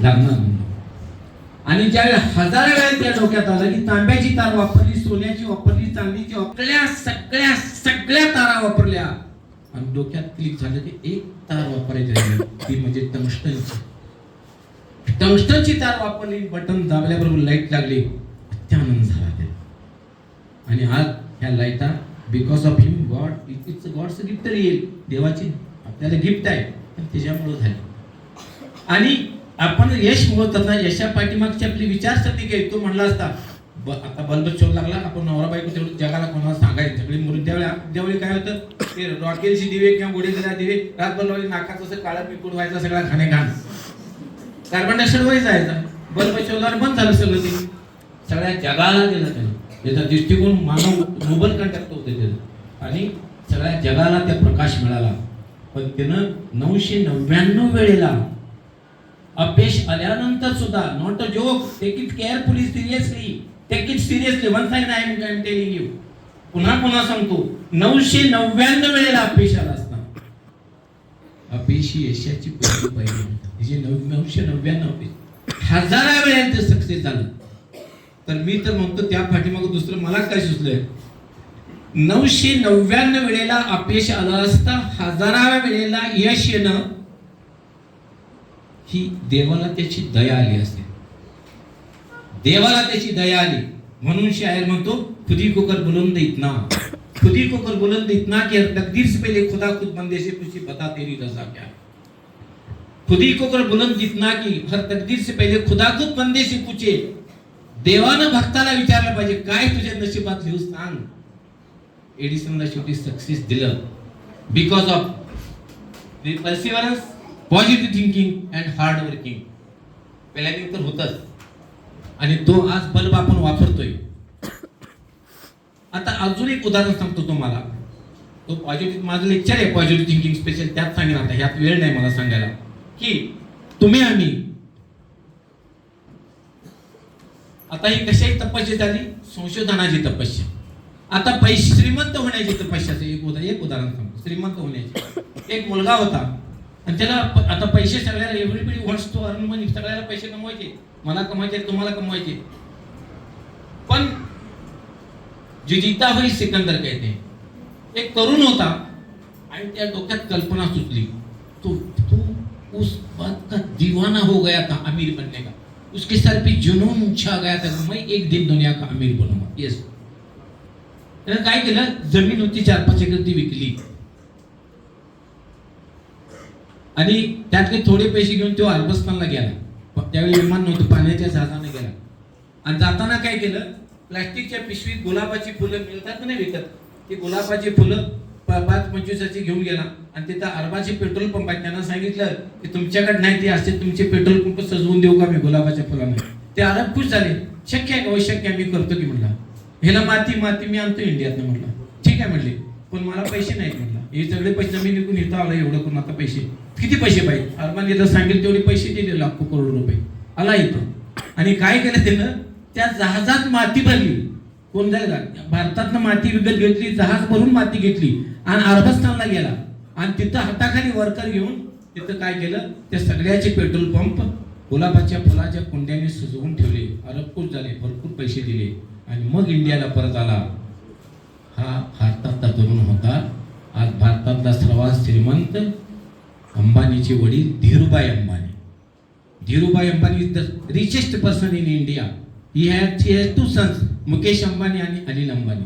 लागणार नाही. आणि ज्यावेळी हजारो वेळा त्या डोक्यात आलं की तांब्याची तार वापरली, सोन्याची वापरली, चांदीची वापरल्या, सगळ्या तारा वापरल्या आणि डोक्यात क्लिक झालं की एक तार वापरायची राहिली, ती म्हणजे टंगस्टनची तार वापरली. बटन दाबल्याबरोबर लाईट लागली, अत्यानंद झाला त्याला. आणि आज ह्या लाईटा because of him God it's God's gift येईल, देवाची आपल्याला गिफ्ट आहे, पण त्याच्यामुळे झाली. आणि आपण यश मिळवताना यशा पाठीमागची आपली विचारसरणी काय, तो म्हणला असता आता बल्ब शोध लागला, आपण नवरा बायको तेवढं जगाला कोणाला सांगायचं सगळी मुलं. त्यावेळी काय होतं, ते रॉकेलची दिवे किंवा गुढेजरा दिवे रातभर लावले, नाकाचं असं काळा पिकूड व्हायचा, सगळा घाणे घाण, कार्बन डायऑक्साईड वर जायचा. बल्ब शोधल्यावर बंद झालं सगळं, ते सगळ्या जगाला दिलं त्यानं. त्याचा दृष्टिकोन मानव नोबल कंटॅक्ट होते त्याचं, आणि सगळ्या जगाला त्या प्रकाश मिळाला. पण त्यानं 999 वेळेला अपयश आल्यानंतर सुद्धा, not a joke, take it carefully, seriously, take it seriously, one side I am telling you, पुन्हा सांगतो, 999 वेळेला अपयश आला असता. अपयशी यशाची पहिली पाहिजे, 999 हजारा वेळेला ते सक्सेस झालं. तर मी तर म्हणतो त्या पाठीमागं दुसरं मला काय सुचलंय, 999 वेळेला अपयश आलं असता, हजाराव्या वेळेला यश येणं ही देवाला त्याची दया आली असते. देवाला त्याची दया आली म्हणून शायर म्हणतो, खुदी को कर बुलंद इतना, खुदी को कर बुलंद इतना कि तकदीर से पहले खुदा खुद बंदे से पूछे बता तेरी रजा क्या है. खुदी को कर बुलंद इतना कि हर तकदीर से पहले खुदा खुद बंदे से पूछे. देवानं भक्ताला विचारलं पाहिजे, काय तुझ्या नशिबात लिहू सांग. एडिसनला शेवटी सक्सेस दिलं because of perseverance, positive thinking and hard working. पहिल्यांदा तर होतच, आणि तो आज बल्ब आपण वापरतोय. आता अजून एक उदाहरण सांगतो तुम्हाला. तो पॉझिटिव्ह, माझं लेक्चर आहे पॉझिटिव्ह थिंकिंग स्पेशल, त्यात सांगेन. आता ह्यात वेळ नाही मला सांगायला, की तुम्ही आम्ही आता ही कशाची तपस्या झाली, संशोधनाची तपस्या. आता पैसे श्रीमंत होण्याची तपस्याचं एक उदाहरण सांगतो. श्रीमंत होण्याची एक मुलगा होता, आणि त्याला आता पैसे सगळ्याला, एव्हरीबडी वॉन्ट्स टू अर्न मनी, सगळ्याला पैसे कमवायचे, मला कमवायचे, तुम्हाला कमवायचे. पण जो जीता हुई सिकंदर कहते हैं, एक तरुण होता आणि त्या डोक्यात कल्पना सुचली, तो उस बात का दीवाना हो गया था अमीर बनने का. उसके सर पे जुनून छा गया था, मैं एक दिन दुनिया का अमीर बनूंगा. यस, त्यानं काय केलं, जमीन होती 4-5 एकर, ती विकली आणि त्यातले थोडे पैसे घेऊन तो अरबस्तानला गेला. त्यावेळी विमान नव्हतं, पाण्याच्या जहाजाने गेला. आणि जाताना काय केलं, प्लास्टिकच्या पिशवीत गुलाबाची फुलं मिळतात नाही विकत, ती गुलाबाची फुलं 5-25 घेऊन गेला. आणि तिथं अरबाचे पेट्रोल पंप आहेत, त्यांना सांगितलं की तुमच्याकडे नाही, ते असे तुमचे पेट्रोल पंप सजवून देऊ का मी गुलाबाच्या फुलाने. ते अरब खुश झाले, शक्य आहे का, शक्य आहे, मी करतो की म्हणला. ह्याला माती मी आणतो इंडियातनं म्हणला. ठीक आहे म्हणले, पण मला पैसे नाहीत म्हणला. हे सगळे पैसे मी निघून इथं आला, एवढं करून आता पैसे किती पैसे पाहिजे. अरबाने जर सांगितलं तेवढे पैसे दिले, लाखो करोड रुपये. आला इथं आणि काय केलं त्यानं, त्या जहाजात माती भरली. कोण जायला, भारतातनं माती विकत घेतली, जहाज भरून माती घेतली आणि अरबस्तानला गेला. आणि तिथं हाताखाली वर्कर घेऊन तिथं काय केलं, त्या सगळ्याचे पेट्रोल पंप गुलाबाच्या फुलाच्या कुंड्याने सजवून ठेवले. अरब खुश झाले, भरपूर पैसे दिले आणि मग इंडियाला परत आला. हा भारतातला तरुण होता. आज भारतातला सर्वात श्रीमंत अंबानीचे वडील Dhirubhai Ambani. Dhirubhai Ambani is the richest person in India. He has 2 sons, Mukesh Ambani आणि अनिल अंबानी.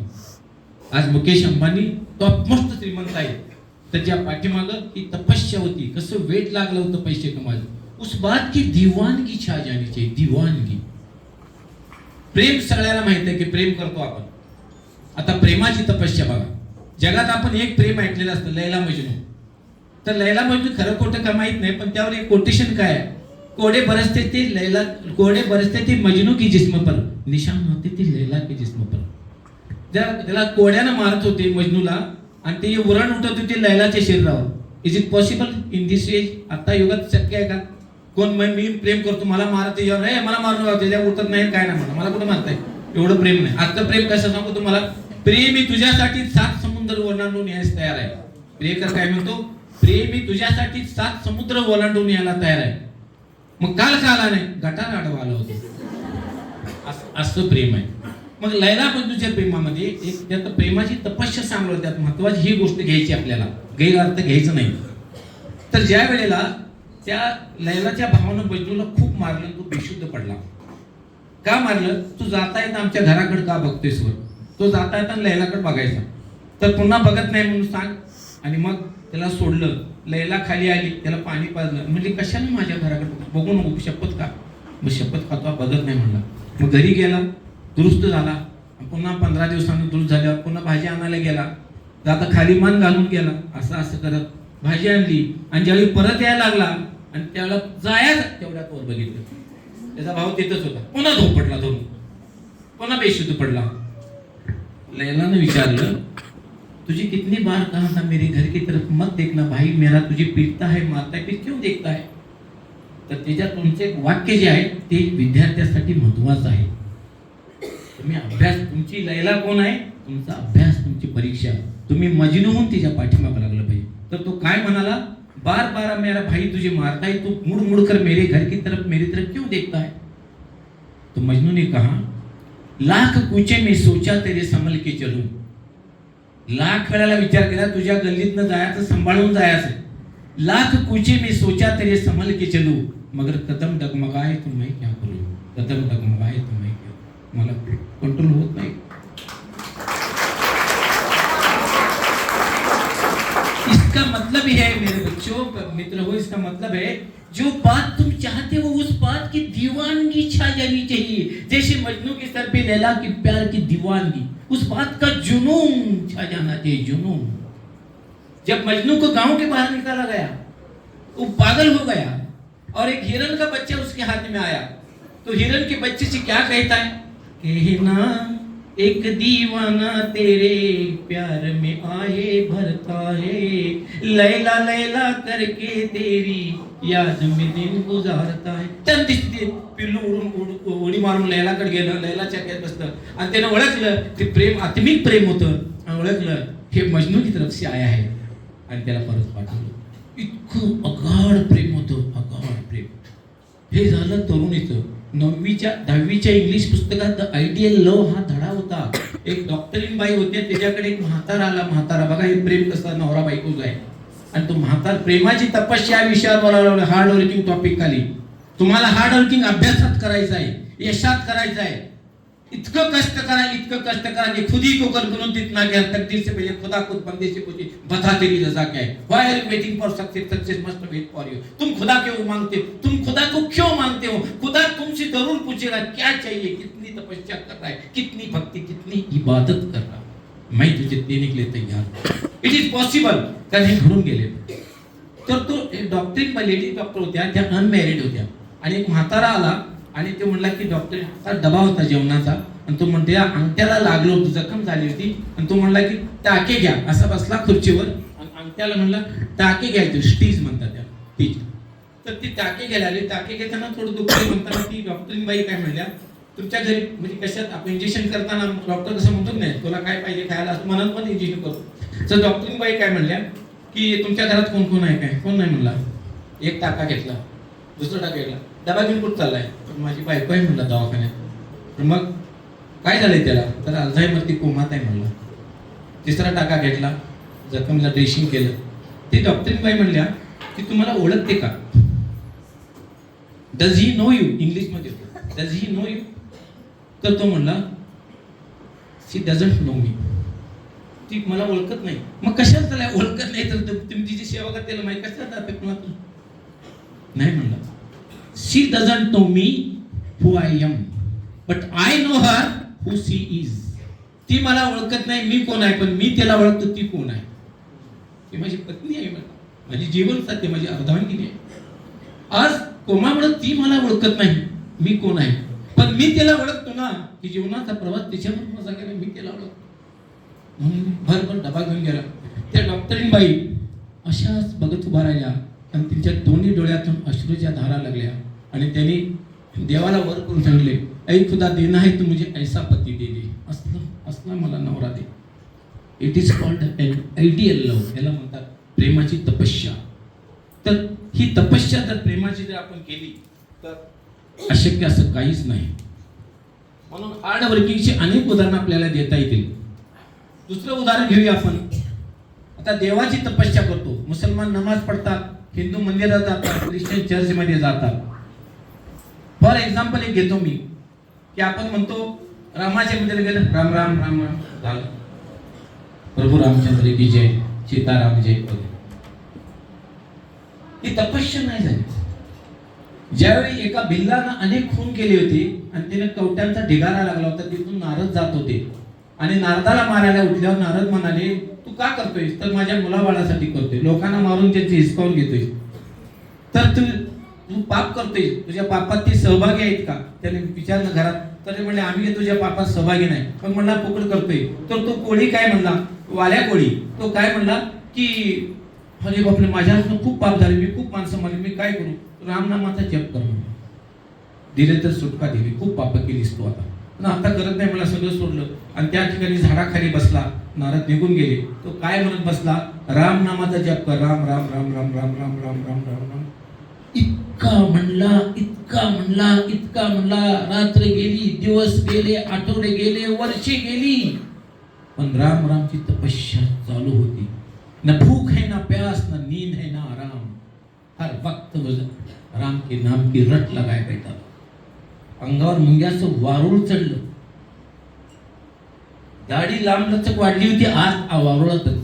आज मुकेश अंबानी टॉप मोस्ट श्रीमंत आहे. त्याच्या पाठीमागं ही तपस्या होती, कसं वेट लागलं होतं पैसे कमायचं. उस बात की दीवानगी छा जानी चाहिए, दीवानगी. प्रेम सगळ्याला माहित आहे की प्रेम करतो आपण. आता प्रेमाची तपस्या बघा. जगात आपण एक प्रेम ऐकलेलं असतं, लैला मजनू. तर लैला मजनू खरं खोटं का माहित नाही, पण त्यावर एक कोटेशन काय आहे, कोड़े बरसते थे मजनू की जिस्म पर, निशान होते थे लैला के जिस्म पर. त्याला कोड्यानं मारत होते मजनूला आणि ते उरण उठत होते लैलाच्या शरीरावर. Is it possible in this age? आता युगात शक्य आहे का? कोण मी प्रेम करतो, मला मारत यावर, मला मारून त्याच्या उठत नाही, काय नाही, मला कुठं मारताय, एवढं प्रेम नाही. आजचं प्रेम कसं सांगू तुम्हाला, प्रेम मी तुझ्यासाठी 7 समुद्र ओलांडून यायला तयार आहे. प्रियकर काय म्हणतो, प्रेम मी तुझ्यासाठी 7 समुद्र ओलांडून यायला तयार आहे. मग काल का आला नाही? गटार आडवा आला होता. असं प्रेम आहे. मग लैला मजनूच्या प्रेमामध्ये एक त्यात प्रेमाची तपस्या सांगलं. त्यात महत्वाची ही गोष्ट घ्यायची आपल्याला, गैरअर्थ घ्यायचं नाही. तर ज्या वेळेला त्या लैलाच्या भावानं मजनूला खूप मारलं, तो बेशुद्ध पडला. का मारलं? तू जाता येत आमच्या घराकडे का बघतोयस वर? तो जाता येता लैलाकडे बघायचा, तर पुन्हा बघत नाही म्हणून सांग. आणि मग त्याला सोडलं. लैला खाली आली, त्याला पाणी पाजलं. म्हणजे कशाने माझ्या घराकडे बघू नको, शपथ का? मग शपथ खातो, बघत नाही म्हणला. मग घरी गेला, दुरुस्त झाला. पुन्हा 15 दिवसांनी दुरुस्त झाल्यावर पुन्हा भाजी आणायला गेला. तर आता खाली मान घालून गेला, असं असं करत भाजी आणली. आणि ज्यावेळी परत यायला लागला आणि त्याला जायचं तेवढ्यात वर बघितलं, त्याचा भाव तिथंच होता. पुन्हा धोपटला, धरून पुन्हा बेशुद्ध पडला. लैलानं विचारलं, तुझी कितनी बार कहा था मेरे घर की तरफ मत देखना भाई, मेरा तुझे पीटता है मारता है, फिर क्यों देखता है? तर त्याच्यात तुमचे एक वाक्य जे आहे ते विद्यार्थ्यासाठी महत्वाचं आहे. तुम्ही अभ्यास, तुमची लैला कोण आहे? तुमचा अभ्यास, तुमची परीक्षा. तुम्ही मजनू होऊन तिच्या पाठीमागे लागलं पाहिजे. तर तो काय म्हणाला? बार बार मेरा भाई तुझे मारता है, तू मुड़ मुड़ कर मेरे घर की तरफ मेरी तरफ क्यों देखता है? तो मजनू ने कहा, लाख कूचे में सोचा तेरे संभल के चलूं. लाख वेळाला विचार केला तुझ्या गल्लीतनं जायचं, सांभाळून जायचं. लाख कूचे में सोचा तेरे संभल के चलूं, मगर कदम डगमगाए तो मैं क्या करूं? कदम डगमगाए तो मैं क्या, मला कंट्रोल होत नाही. इसका मतलब है मेरे बच्चों, मित्र हो, इसका मतलब है जो बात तुम चाहते हो उस बात की दीवानगी छा जानी चाहिए. जैसे मजनू के सर पे लैला की प्यार की दीवानगी, उस बात का जुनून छा जाना चाहिए, जुनून. जब मजनू को गांव के बाहर निकाला गया, वो पागल हो गया और एक हिरन का बच्चा उसके हाथ में आया. तो हिरन के बच्चे से क्या कहता है? कहना एक दीवाना तेरे प्यार में आए भरता है, लैला लैला करके तेरी याद में दिन गुजारता है. त्या दिसते पिल्लू उडी मारून लैलाकडे गेलं, लैलाच्या खेळत बसलं आणि त्यानं ओळखलं ते प्रेम आत्मिक प्रेम होतं. आणि ओळखलं हे मजनू की तरफ से आया है आणि त्याला परत पाठवलं. इतकं अगाढ प्रेम होतं, अगाढ प्रेम. हे झालं तरुणीचं. 10वीच्या इंग्लिश पुस्तकात द आयडियल लव हा धडा होता. एक डॉक्टरीन बाई होते, त्याच्याकडे एक म्हातारा आला. म्हातारा, बघा हे प्रेम कसं नवरा बायकोच आहे. आणि तो म्हातारा प्रेमाची तपस्या विषयावर बोलावला. हार्ड वर्किंग टॉपिक खाली. तुम्हाला हार्ड वर्किंग अभ्यासात करायचं आहे, यशात करायचं आहे. इतकं कष्ट करा, इतकं कष्ट करा कि खुद ही को कल्पना इतना क्या तकदीर से पहले खुदा खुद बंदे से पूछे बता तेरी रजा क्या है. Why are you waiting for success? Success must wait for you. तुम खुदा क्यों मांगते हो? तुम खुदा को क्यों मांगते हो? खुदा तुमसे जरूर पूछेगा क्या चाहिए, कितनी तपस्या कर रहा है, कितनी भक्ति, कितनी इबादत कर रहा है. मैं तुझे देने के लिए तैयार. It is possible. तर हे घडून गेले. तर तो डॉक्टरीन लेडी डॉक्टर होत्या, त्या अनमॅरिड होत्या. आणि एक म्हातारा आला आणि ते म्हणला की डॉक्टर, हा डबा होता जेवणाचा आणि तो म्हणते अंगठ्याला लागलो होतो, जखम झाली होती. आणि तो म्हणला की टाके घ्या. असा बसला खुर्चीवर आणि अंगठ्याला म्हणला टाके घ्यायचे, स्टीज म्हणतात त्या स्टीज. तर ती टाके घ्यायला आली. टाके घेताना थोडं दुखलं म्हणताना ती डॉक्टरीन बाई काय म्हणल्या, तुमच्या घरी म्हणजे कशात आपण इंजेक्शन करताना डॉक्टर कसं म्हणतो नाही तुला काय पाहिजे खायला असं म्हणत पण इंजेक्शन करतो. तर डॉक्टरीन बाई काय म्हणल्या की तुमच्या घरात कोण कोण आहे काय? कोण नाही म्हणला. एक टाका घेतला, दुसरा टाका घेतला. डबा घेऊन कुठं चाललाय? माझी बायको आहे म्हणला दवाखान्यात. मग काय झालंय त्याला? तर अल्झायमर ती कोमात आहे म्हणला. तिसरा टाका घेतला, जखमला ड्रेसिंग केलं. ती डॉक्टरीन बाई म्हणल्या की तुम्हाला ओळखते का? Does he know you? English मध्ये डज ही नो यू? तर तो म्हणला शी डझंट नो मी. ती मला ओळखत नाही. मग कशाला त्याला ओळखत नाही तर तुम्ही तिची सेवा करते माहिती कशाला जाते? नाही म्हणला. She doesn't know me who I am, but I know her who she is. ती मला ओळखत नाही मी कोण आहे, पण मी त्याला ओळखतो ती कोण आहे. ती माझी पत्नी आहे, माझी जीवन साथी, माझी अर्धांगिनी आहे. आज कोमामुळे ती मला ओळखत नाही मी कोण आहे, पण मी त्याला ओळखतो ना की जीवनाचा प्रवास त्याच्यावर माझा केला, मी त्याला ओळखतो. म्हणून भरभर डबा घेऊन गेला. त्या डॉक्टरीन बाई अशाच बघत उभा राहिल्या आणि त्यांच्या दोन्ही डोळ्यातून अश्रूच्या धारा लागल्या. आणि त्यांनी देवाला वर करून सांगले, ऐ खुदा देना है तू मुझे ऐसा पती दे दे. असला मला नवरा दे. It is called an ideal love. याला म्हणतात प्रेमाची तपस्या. तर ही तपस्या जर प्रेमाची जर आपण केली तर अशक्य असं काहीच नाही. म्हणून हार्ड वर्किंगची अनेक उदाहरणं आपल्याला देता येतील. दुसरं उदाहरण घेऊया आपण. आता देवाची तपस्या करतो. मुसलमान नमाज पडतात, हिंदू मंदिरात जातात, ख्रिश्चन चर्चमध्ये जातात. फॉर एक्झाम्पल एक घेतो मी, की आपण म्हणतो रामाच्या मंदिरात गेलं, राम राम राम राम झालं, प्रभू रामचंद्र की जय, सीताराम जय वगैरे. ही तपस्या नाही झाली. ज्यावेळी एका भिल्लानं अनेक खून केले होते आणि त्याने कवट्यांचा ढिगारा लागला होता, तिथून नारद जात होते आणि नारदाला मारायला उठल्यावर नारद म्हणाले, तू का करतोय? तर माझ्या मुलाबाळासाठी करतोय, लोकांना मारून त्यांचे हिसकावून घेतोय. तर तू पाप करतोय, तुझ्या पापात ते सहभागी आहेत का? त्याने विचारलं घरात. तर म्हणले आम्ही तुझ्या पापात सहभागी नाही, पण म्हणला पकड करतोय. तर तो कोळी काय म्हणला, वाल्या कोळी, तो काय म्हणला की अरे बापरे, माझ्यापासून खूप पाप झाले, मी खूप माणसं मारली, मी काय करू? रामनामाचा जप कर. दिले तर सुटका दिली, खूप पाप केलीस तू आता, पण आता करत नाही, मला सगळं सोडलं. आणि त्या ठिकाणी झाडाखाली बसला. नारद निघून गेले. तो काय म्हणत बसला, रामनामाचा जप कर, राम राम राम राम राम राम राम राम राम राम. इतका म्हणला, इतका म्हणला, इतका म्हणला. रात्र गेली, दिवस गेले, आठवडे गेले, वर्षे गेली, पण राम रामची तपस्या चालू होती. न भूख है ना प्यास, न नींद है ना आराम, हर वक्त राम के नाम की रट लगाए बैठा. अंगावर मुंग्याचं वारुळ चढलं. दाढी लांब लचक वाढली होती आज वारुळातच.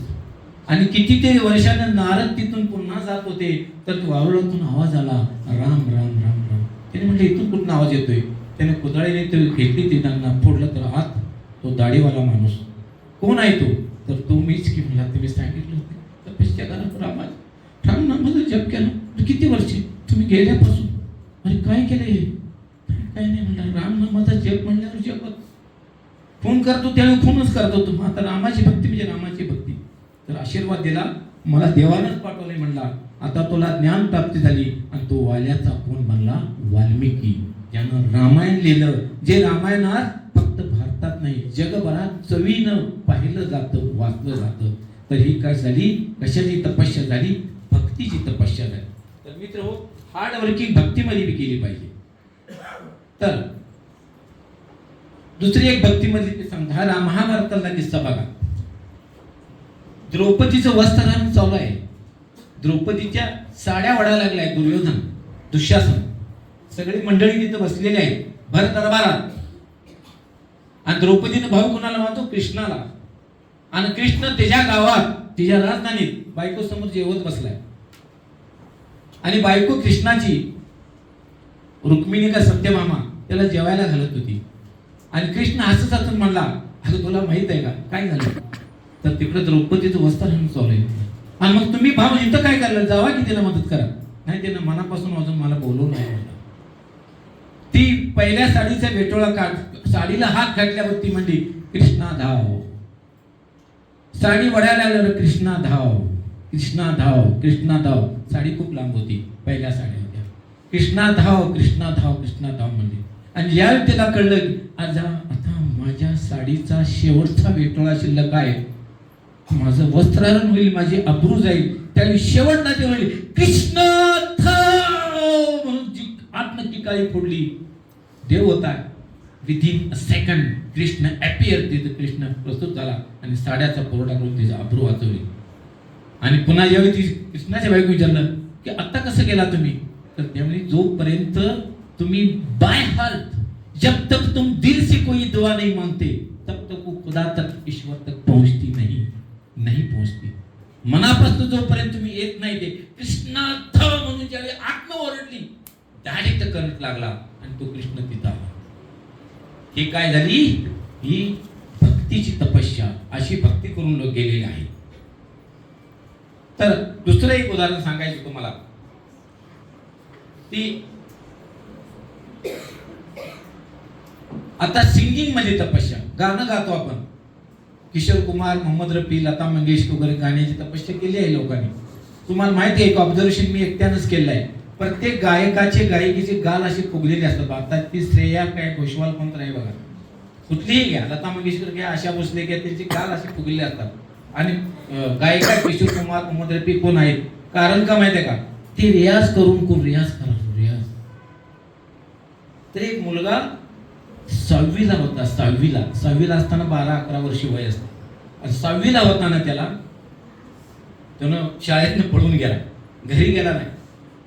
आणि कितीतरी वर्षानं नारद तिथून पुन्हा जात होते, तर वारुळातून आवाज आला, राम राम राम राम. त्याने म्हटलं इथून कुठून आवाज येतोय? त्याने कुदळीने ते घेतली, ती त्यांना फोडलं, तर आत तो दाढीवाला माणूस. कोण आहे तो? तर तो मीच की. मला तुम्ही सांगितलं होते तपस्या करा, राम नामाचा जप केला. किती वर्षे? तुम्ही गेल्यापासून. अरे काय केलं हे? काय नाही म्हणलं, राम नामाचा जप म्हणल्यावर जपत. फोन करतो त्यावेळी फोनच करतो तू. आता रामाची भक्ती म्हणजे रामाची भक्ती. तर आशीर्वाद दिला, मला देवानंच पाठवले म्हणला. आता तुला ज्ञान प्राप्ती झाली. आणि तो वाल्याचा कोण म्हणला? वाल्मिकी, ज्यानं रामायण लिहिलं. जे रामायणात फक्त भारतात नाही, जगभरात चवीनं पाहिलं जातं, वाचलं जातं. तर ही काय झाली? कशाची तपस्या झाली? भक्तीची तपस्या झाली. तर मित्र हो, हार्ड वर्किंग भक्तीमध्ये बी केली पाहिजे. तर दुसरी एक भक्तीमध्ये सांगता, महाभारताला किस्सा बघा. द्रौपदीचं वस्त्रहरण चालू आहे. द्रौपदीच्या साड्या वडा लागलाय दुर्योधन, दुःशासन, सगळी मंडळी तिथं बसलेली आहेत भर दरबारात. आणि द्रौपदीनं भाऊ कोणाला मानतो? कृष्णाला. आणि कृष्ण त्याच्या गावात, तिच्या राजधानीत बायको समोर जेवत बसलाय. आणि बायको कृष्णाची, रुक्मिणी का सत्यभामा, त्याला जेवायला घालत होती. आणि कृष्ण हसत हसत म्हणला, अगं तुला माहित आहे का काय झालं? तर तिकडे द्रौपदीचं वस्त्रहरण चालू आहे. आणि मग तुम्ही भाऊ इथं काय करलं? जावा की तिला मदत करा. नाही, त्यानं मनापासून अजून मला बोलवलं नाही म्हणलं. ती पहिल्या साडीचा वेटोळा काढ, साडीला हात घातल्यावर ती म्हणली, कृष्णा धाव. साडी वडायला लागलं, कृष्णा धाव, कृष्णा धाव, कृष्णा धाव. साडी खूप लांब होती, पहिल्या साड्या होत्या. कृष्णा धाव, कृष्णा धाव, कृष्णा धाव म्हणली. आणि यावेळी त्याला कळलं, आता माझ्या साडीचा शेवटचा वेटोळा शिल्लक आहे, माझं वस्त्रहरण होईल, माझी अब्रू जाईल. त्यावेळी शेवटला ते म्हणले, कृष्ण धाव म्हणून जी आत्म टिकाळी फोडली. देव होता. Within a second Krishna appear. तिथं कृष्ण प्रस्तुत झाला आणि साड्याचा कोरडा करून तिचा अब्रू वाचवली. आणि पुन्हा ज्यावेळी ती कृष्णाच्या बायको विचारलं की आता कसं केला तुम्ही? तर त्यावेळी जोपर्यंत तुम्ही बाय हार्ट, जब तक तुम दिल से कोई दुआ नहीं मांगते, तब तक वो खुदा तक, ईश्वर तक पहुंचती नहीं पहुंचती. मनापासून जोपर्यंत तुम्ही येत नाही, ते कृष्णार्थ म्हणून ज्यावेळी आत्मा ओरडली, डायरेक्ट करंट लागला आणि तो कृष्ण तिथं आला. ही काय झाली? ही भक्तीची तपस्या. अशी भक्ती करून लोक गेलेले आहेत. तर दुसरं एक उदाहरण सांगायचं तुम्हाला. ती आता सिंगिंग मध्ये तपस्या, गाणं गातो आपण. किशोर कुमार, मोहम्मद रफी, लता मंगेशकर वगैरे गाण्याची तपस्या केली आहे लोकांनी. तुम्हाला माहिती आहे, एक ऑब्झर्वेशन मी एकट्यानंच केलं आहे. प्रत्येक गायकाचे गायकीचे गाल असे फुगलेले असतात. आता ती श्रेया काय घोषवाल कोणतं आहे बघा, कुठलीही घ्या, लता मंगेशकर घ्या, आशा भोसले घ्या, त्यांचे गाल असे फुगलेले असतात. आणि गायिका किशोर कुमार, मोहम्मद रफी कोण आहेत? कारण का माहिती आहे का? ते रियाज करून कोण रियाज करा, रियाज. तर एक मुलगा 6वीला होता, 6वीला असताना 12-11 वर्ष वय असते, आणि 6वीला होताना त्यानं शाळेतनं पळून गेला, घरी गेला नाही.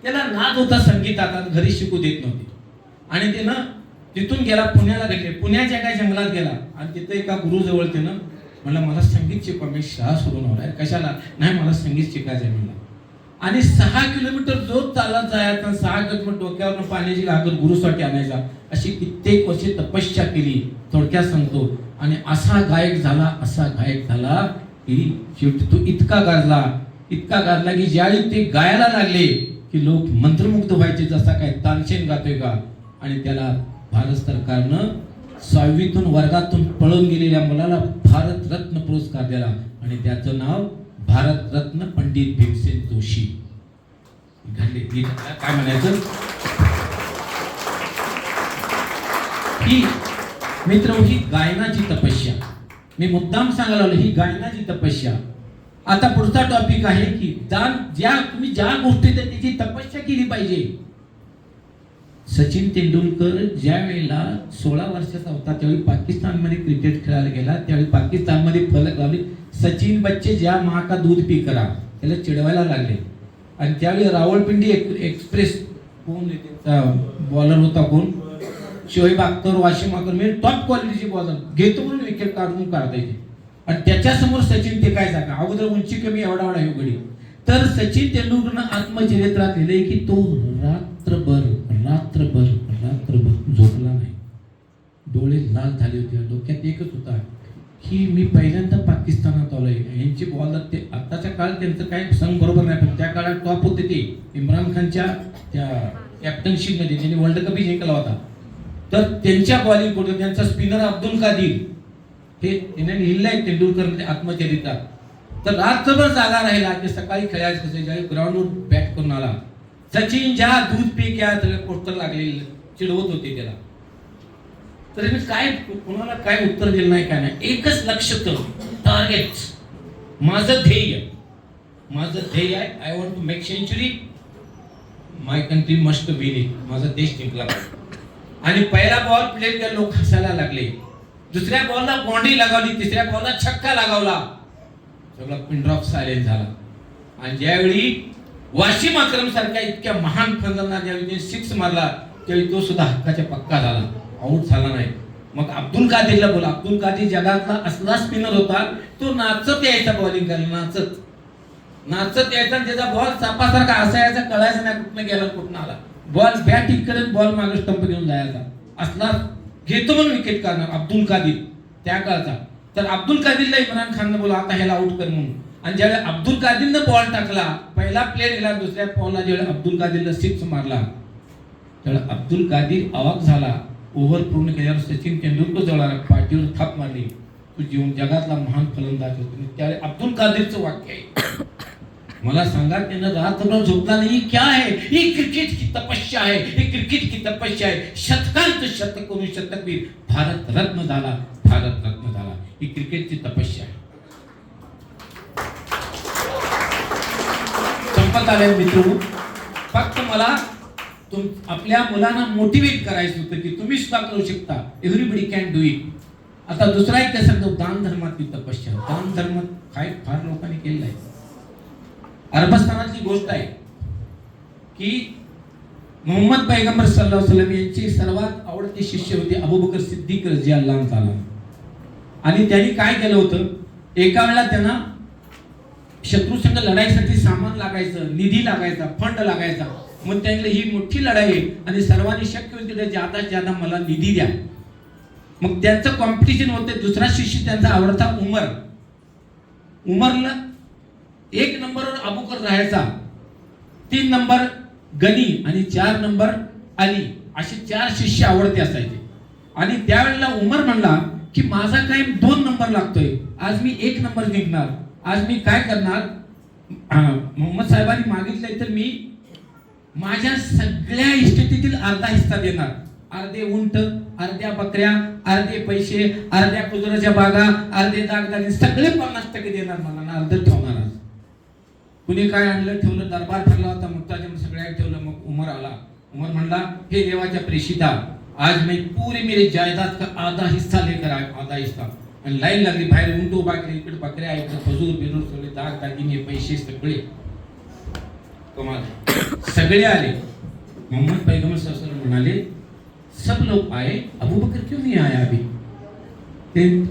त्याला नाद होता संगीताचा, घरी शिकू देत नव्हते, आणि त्यानं तिथून गेला पुण्याला गेले. पुण्याच्या एका जंगलात गेला आणि तिथं एका गुरुजवळ त्यानं म्हणलं मला संगीत शिकवा, मी शाळा सोडून होणार. कशाला? नाही, मला संगीत शिकायचं आहे म्हणलं. आणि 6 किलोमीटर जो चालत जायचा, 6 किलोमीटर डोक्यावरनं पाण्याची घागर गुरुसाठी आणायचा, अशी कित्येक वर्षे तपस्या केली, थोडक्यात सांगतो. आणि असा गायक झाला की शेवटी तो इतका गाजला की ज्यावेळी ते गायला लागले की लोक मंत्रमुग्ध व्हायचे, जसा काय तानसेन गातोय का. आणि त्याला भारत सरकारनं 6वीतून वर्गातून पळून गेलेल्या मुलाला भारत रत्न पुरस्कार दिला, आणि त्याचं नाव भारत रत्न पंडित भीमसेन जोशी. काय म्हणायचं, ही मित्र ही गायनाची तपस्या. मी मुद्दाम सांगायला लागलो, ही गायनाची तपस्या. आता पुढचा टॉपिक आहे की तुम्ही ज्या गोष्टीत त्याची तपस्या केली पाहिजे. सचिन तेंडुलकर ज्या वेळेला 16 वर्षाचा होता त्यावेळी पाकिस्तानमध्ये क्रिकेट खेळायला गेला, त्यावेळी पाकिस्तानमध्ये फलक लावली, सचिन बच्चे ज्या माँ का दूध पी करा, त्याला चिडवायला लागले. आणि त्यावेळी रावळपिंडी एक्सप्रेस कोण बॉलर होता, कोण शोएब अख्तर, वाशिम अख्तर, म्हणजे टॉप क्वालिटीचे बॉलर घेतो म्हणून विकेट काढून काढता येते. आणि त्याच्यासमोर सचिन ते काय सांगा, अगोदर उंची कमी एवढा हे गडी. तर सचिन तेंडुलकरनं आत्मचरित्रात लिहिलंय की तो रात्रभर झोपला नाही, डोळे लाल झाले होते, डोक्यात एकच होता की मी पहिल्यांदा पाकिस्तानात आलोय. यांची बॉलर ते आताच्या काळात त्यांचं काय संघ बरोबर नाही, पण त्या काळात टॉप होते ते इम्रान खानच्या त्या कॅप्टनशिपमध्ये त्यांनी वर्ल्ड कपही जिंकला होता. तर त्यांच्या बॉलिंग कोण, त्यांचा स्पिनर अब्दुल कादीर, हे त्याने लिहिलंय तेंडुलकर आत्मचरित्रात. तर रात्रभर जागा राहिला की सकाळी खेळायचं कसं, ज्यावेळी ग्राउंडवर बॅट करून आला, सचिन ज्या दूध पी क्या पोस्टर लागलेलं चिडवत होते त्याला. तर मी काय कोणाला काय उत्तर दिलं नाही, काय नाही, एकच लक्ष कर, टार्गेट. माझं ध्येय आहे, I want to make century, my country must win it, माझा देश जिंकला पाहिजे. आणि पहिला बॉल प्ले केला, लोक हसायला लागले, दुसऱ्या बॉलला बॉन्डी लगावली, तिसऱ्या बॉलला छक्का लगावला, सगळा पिन ड्रॉप सायलेंट झाला. आणि ज्यावेळी वाशिम अक्रम सारख्या इतक्या महान फलंदाजांना ज्यावेळी 6 मारला, त्यावेळी तो सुद्धा हक्काच्या पक्का झाला, आऊट झाला नाही. मग अब्दुल कादीरला बोला, अब्दुल कादीर जगातला असला स्पिनर होता, तो नाचत यायचा बॉलिंग करायला, नाचत यायचा, त्याचा बॉल सापासारखा असायचा, कळायचं नाही कुठनं गेला कुठनं आला. बॉल बॅट करत बॉल मागे स्टंप घेऊन जायचा, असला घेतो म्हणून विकेट काढणार अब्दुल कादीर त्या काळचा. तर अब्दुल कादीरला इम्रान खाननं बोला आता ह्याला आउट कर म्हणून. आणि ज्यावेळी अब्दुल कादीरनं बॉल टाकला, पहिला प्लेयर गेला, दुसऱ्या बॉलला ज्यावेळी अब्दुल कादीरला 6 मारला, त्यावेळी अब्दुल कादीर अवाक झाला. ओव्हर पूर्ण केल्यावर सचिन तेंडुलकर जवळ पाठीवर थाप मारली, तू जीवन जगातला महान फलंदाज होतो. त्यावेळी अब्दुल कादीरचं वाक्य आहे, मला सांगा त्यानं रात्रभर झोपला नाही, क्या है ये क्रिकेट की तपस्या है, ये क्रिकेट की तपस्या है, शतकांत शतक करून शतकवीर भारत रत्न झाला, ही क्रिकेटची तपस्या आहे. संपत आले मित्र, फक्त मला आपल्या मुलांना मोटिवेट करायचं होतं की तुम्ही सुद्धा करू शकता, एव्हरीबडी कॅन डू इट. आता दुसरा एक काय सांगतो, दान धर्मातली तपस्या. दान धर्म काय फार लोकांनी केलेलं आहे. अरबस्तानातली गोष्ट आहे की मोहम्मद पैगंबर सल्लल्लाहु अलैहि वसल्लम यांचे सर्वात आवडते शिष्य होते अबू बकर सिद्दीक रज़ियल्लाहु ताला. आणि त्यांनी काय केलं होतं, एका वेळेला त्यांना शत्रू संघ लढाईसाठी सामान लागायचं, निधी लागायचा, फंड लागायचा. मग त्यांनी ही मोठी लढाई आहे आणि सर्वांनी शक्य होईल तिथे जादा जादा मला निधी द्या. मग त्यांचं कॉम्पिटिशन होते. दुसरा शिष्य त्यांचा आवडता उमरला 1 नंबरवर अबूकर राहायचा, 3 नंबर गनी आणि 4 नंबर अली, असे 4 शिष्य आवडते असायचे. आणि त्यावेळेला उमर म्हणला की माझा काय 2 नंबर लागतोय, आज मी 1 नंबर जिंकणार, आज मी काय करणार, मोहम्मद साहेबांनी मागितलंय तर मी माझ्या सगळ्या इस्टेटीतील अर्धा हिस्सा देणार. अर्धे उंट, अर्ध्या बकऱ्या, अर्धे पैसे, अर्ध्या कुजराच्या बागा, अर्धे दागदागिने, सगळे 50% देणार मला ना, अर्ध ठेवणार. आज कुणी काय आणलं ठेवलं, दरबार ठरला होता, मुक्ताजी सगळ्या ठेवलं. मग उमर आला. उमर म्हणला, हे देवाच्या प्रेषिता, आज मैं पूरे मेरे जायदाद का आधा हिस्सा लेकर आया, आधा हिस्सा. आणि लाईन लागली बाहेर, उंट उभा केले, इकडे बकऱ्या आहेत, खजूर बिजूर सगळे दाग दागिने पैसे सगळे कमाल सगळे आले. मोहम्मद पैगंबर सल्लल्लाहु अलैहि वसल्लम म्हणाले सब लोग आए, अबू बकर क्यों नहीं आया अभी. ते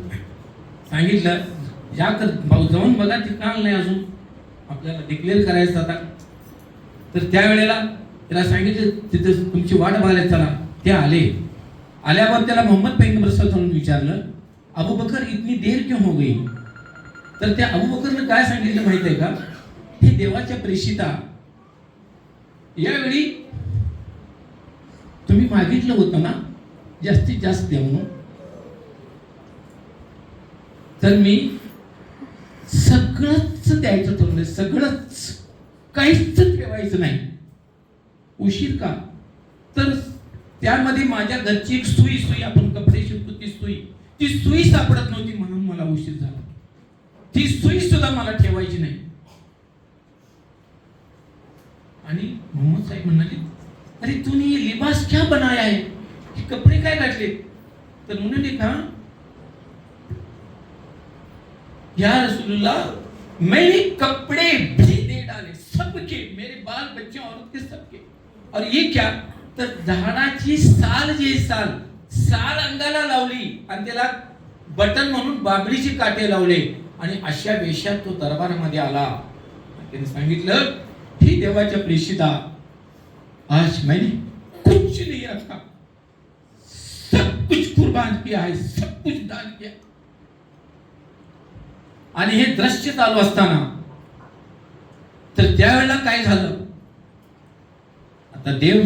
सांगितलं जाकर भाऊ जाऊन बघा, ते काल नाही अजून, आपल्याला डिक्लेअर करायचं आता. तर त्यावेळेला त्याला सांगितलं तिथे तुमची वाट बघायला चला. ते आले. आल्यावर त्याला मोहम्मद पैगंबर सल्लल्लाहु अलैहि वसल्लम विचारलं अबू बकर इतनी देर क्यों हो गई. तर त्या अबू बकरने काय सांगितलं माहित आहे का, हे देवाच्या प्रेषिता, यावेळी तुम्ही मागितलं होतं ना जास्तीत जास्त द्या म्हणून, तर मी सगळंच द्यायचं ठरवलं, सगळंच, काहीच ठेवायचं नाही. उशीर का, तर त्यामध्ये माझ्या घरची एक सुई आपण कपडे शिवतो ती सुई सापडत नव्हती म्हणून मला उशीर झाला. ती सुई सुद्धा मला ठेवायची नाही. आणि मोहम्मद साहेब म्हणाले अरे तूने ये लिबास क्या बनाया है, हे कपडे काय घातले. तर उन्होंने कहा या रसूलुल्लाह मैंने कपड़े भी दे डाले सबके, मेरे बाल बच्चे औरत के सबके. और ये क्या, तर झाडाची साल जी साल अंगाला लावली आणि त्याला बटन म्हणून बाबळीचे काटे लावले आणि अशा वेशात तो दरबारामध्ये आला. त्याने सांगितलं ही देवाच्या प्रेषिता, आज मैंने कुछ नहीं रखा, सब कुछ कुर्बान किया है, सब कुछ दान किया. आणि हे दृश्य चालू असताना तर त्यावेळेला काय झालं, आता देव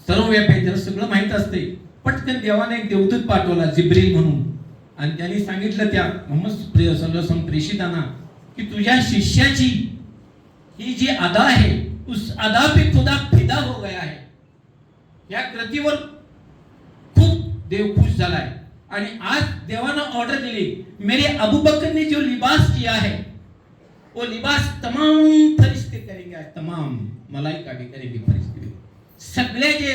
सर्वव्यापी आहे, त्याला सगळं माहित असते. पटकन देवाने एक देवदूत पाठवला जिब्रील म्हणून, आणि त्यांनी सांगितलं त्या मोहम्मद सल्लल्लाहु अलैहि वसल्लम प्रेषितांना की तुझ्या शिष्याची ही जी अदा है उस अदा पे खुदा फिदा हो गया है. या कृतीवर खूप देव खुश झालाय. आणि आज देवानं ऑर्डर दिली, मेरे अबू बकर ने जो लिबास किया है वो लिबास तमाम फरिश्ते करेंगे, आज तमाम मलाइका भी करेंगे, फरिश्ते. सगळे जे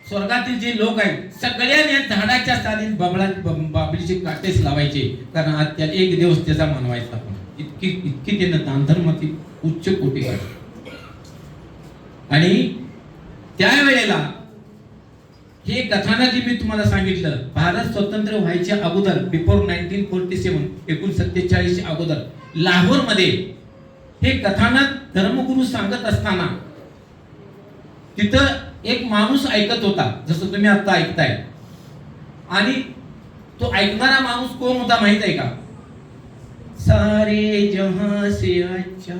स्वर्गातील जे लोक आहेत सगळ्यांनी झाडाच्या सालीत बाबळीचे काटेच लावायचे, कारण आज त्या एक दिवस त्याचा मानवायचा. पण इतकी त्यानं दानधर्माची उच्च कोटी काढली. आणि त्यावेळेला हे कथानक जे मी तुम्हाला सांगितलं, भारत स्वतंत्र व्हायच्या अगोदर बिफोर 1947 1947 अगोदर लाहोर मध्ये हे कथानक धर्मगुरू सांगत असताना तिथं एक माणूस ऐकत होता, जसं तुम्ही आता ऐकताय. आणि तो ऐकणारा माणूस कोण होता माहित आहे का, सारे जहां से अच्छा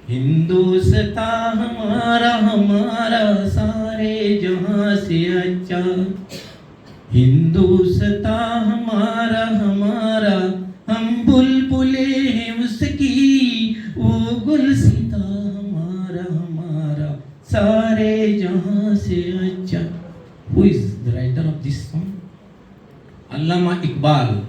हिंदुस्तान हमारा हमारा, सारे जहां से अच्छा हिंदुस्तान हमारा हमारा, हम बुलबुले हैं उसकी वो गुलसिता हमारा हमारा, सारे जहां से अच्छा. Who is the writer of this song? Allama Iqbal.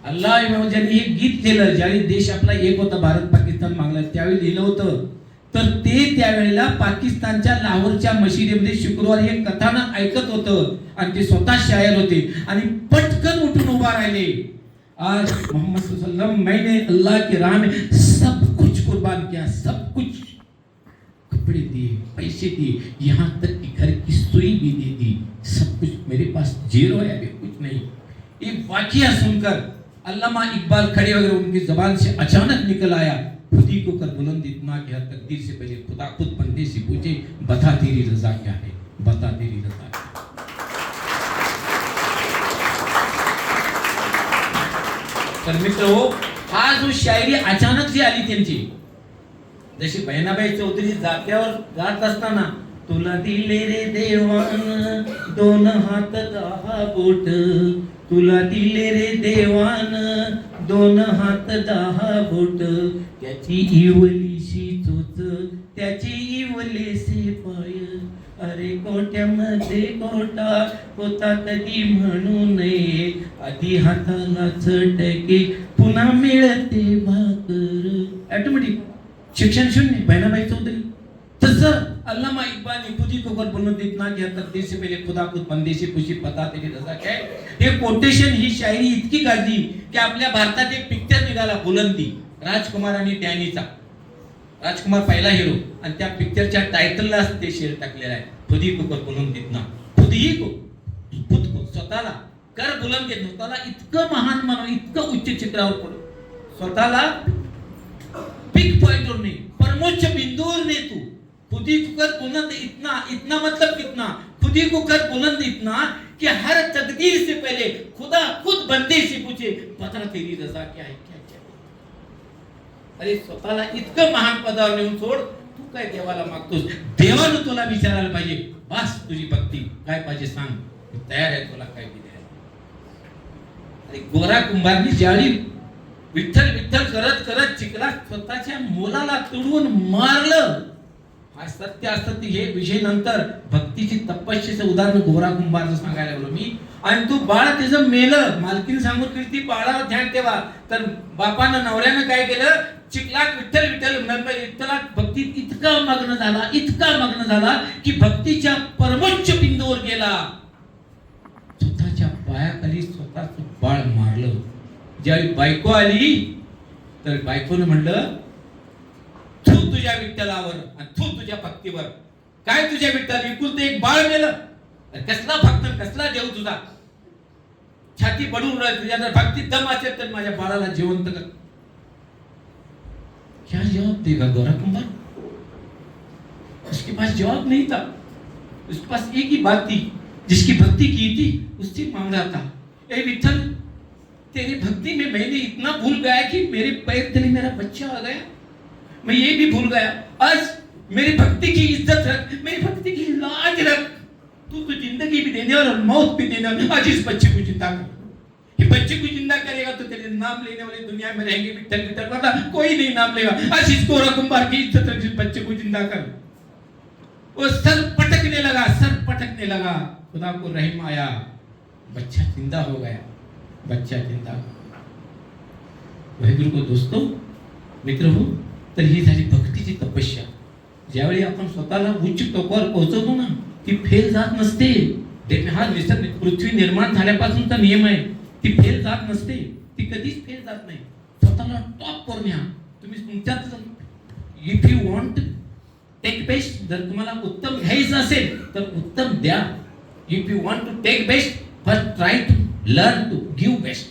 अल्लाह ज्यांनी हे गीत केलं, ज्यावेळी देश आपला एक होता, भारत पाकिस्तान मागला, त्यावेळी लिहिलं होतं. तर ते त्यावेळेला पाकिस्तानच्या लाहोरच्या मशिदीमध्ये शुक्रवारी हे कथानक ऐकत होतं आणि ते स्वतः शायर होते आणि पटकन उठून उभा राहिले. आज मोहम्मद सल्लल्लाहु अलैहि वसल्लम मैंने अल्लाह की राह में सब कुछ कुर्बान किया, सब कुछ, कपड़े दिए, पैसे दिए, यहाँ तक कि घर की सुई भी दे दी, सब कुछ मेरे पास जीरो है, अभी कुछ नहीं. ये वाकया सुनकर अल्लामा इकबाल खड़े हो गए, उनकी जबान से अचानक निकल आया, खुदी को कर बुलंद इतना कि हर तकदीर से पहले खुदा खुद बंदे से पूछे बता तेरी रजा क्या है, बता तेरी रजा क्या है. तर मित्रो, हा जो शायरी अचानक जी आली त्यांची, जशी बहिणाबाई चौधरी जात्यावर गात असताना, तुला दिले रे देवान दोन हात 10 बोट, तुला दिले रे देवान दोन हात 10 बोट, त्याची इवलीशी चोच त्याची इवलेसे पाय, अरे कोट्यामध्ये कोटा होता कधी म्हणू नये, आधी हाताला चटके पुन्हा मिळते भाकर. ऑटोमॅटिक शिक्षण शून्य, बहिणाबाई चौधरी. तसं अल्लामा इकबाल ने खुद ही को बुलंद इतना किया, तकदीर से पहले खुदा खुद बंदे से खुशी पता तेरी रजा क्या है. हे कोटेशन, ही शायरी इतकी गाजली की आपल्या भारतात एक पिक्चर निघाला बुलंदी, राजकुमार आणि डॅनीचा. राजकुमार पहिला हिरो आणि त्या पिक्चरच्या टायटलला ते शेर टाकलेला आहे, खुद ही को बुलंद इतना. खुद ही को, खुद को, स्वतःला कर बुलंद इतना. स्वतःला इतकं महान मानव, इतकं उच्च शिखरावर पडू, स्वतःला पिक पॉइंटवर नाही, परमोच्च बिंदूवर ने तू. खुद ही को कर बुलंद इतना, इतना मतलब कितना, खुद ही को कर बुलंद इतना कि हर तकदीर से पहले खुदा खुद बंदे से पूछे पता तेरी रजा क्या है, क्या क्या. अरे स्वतःला इतकं महान पदावर नेऊन सोड, तू काय देवाला मागतोस? देवानं तुला विचारायला पाहिजे, बस तुझी भक्ती काय पाहिजे सांग, मी तयार आहे तुला काय द्यायला. अरे गोरा कुंभारनी ज्यावेळी विठ्ठल विठ्ठल करत करत चिखलात स्वतःच्या मुलाला तुडवून मारलं, हा सत्य असत्य हे विषय नंतर भक्तीची तपस्येचं उदाहरण गोरा कुंभारचं सांगायला लागलो मी. आणि तू बाळ त्याचं मेलं, मालकीन सांगून कीर्ती बाळावर ध्यान ठेवा. तर बापानं नवऱ्यानं काय केलं, चिखलात विठ्ठल विठ्ठल विठ्ठलात भक्तीत इतका मग्न झाला, इतका मग्न झाला की भक्तीच्या परमोच्च बिंदूवर गेला, स्वतःच्या पायाखाली स्वतःच बाळ मारलं. ज्यावेळी बायको आली तर बायकोनं म्हणलं, तू तुझ्या विठ्ठलावर आणि तू तुझ्या भक्तीवर, काय तुझ्या विठ्ठल विकुल एक बाळ मेलं, कसला भक्त कसला देव तुझा, छाती बडून राहिली, तुझ्या जर भक्तीत दम असेल तर माझ्या बाळाला जिवंत कर. क्या जवाब देगा गोरा कुंभार? उसके पास जवाब नहीं था. उसके पास एक ही बात थी, जिसकी भक्ति की थी उससे मांग रहा था, ए विठ्ठल तेरी भक्ति में मैंने इतना भूल गया कि मेरे पैर तले मेरा बच्चा आ गया, मैं ये भी भूल गया. आज मेरी भक्ति की इज्जत रख, मेरी भक्ति की लाज रख. तू तो जिंदगी भी देने और मौत भी देने वाला, आज इस बच्चे को जिंदा कर. ये बच्चे को जिंदा करेगा तो तेरे नाम लेने वाले दुनिया में रहेंगे विठ्ठल विठ्ठल, वरना कोई नहीं नाम लेगा. आज इस गोरा कुंभार की इज्जत रख, इस बच्चे को जिंदा कर. वो सर पटकने लगा, सर पटकने लगा. खुदा को रहम आया, बच्चा जिंदा हो गया, बच्चा जिंदा. वाहेगुरु को दोस्तों, मित्र हो, तर ही झाली भक्तीची तपस्या. ज्यावेळी आपण स्वतःला उच्च टोकावर पोहोचवतो ना, ती फेल जात नसते. हा निसर्ग पृथ्वी निर्माण झाल्यापासूनचा नियम आहे, ती फेल जात नसते, ती कधीच फेल जात नाही. स्वतःला टॉप वर न्या. तुम्ही तुमच्यात if you want take best, जर तुम्हाला उत्तम घ्यायचं असेल तर उत्तम द्या. If you want to take best, first try to learn to give best.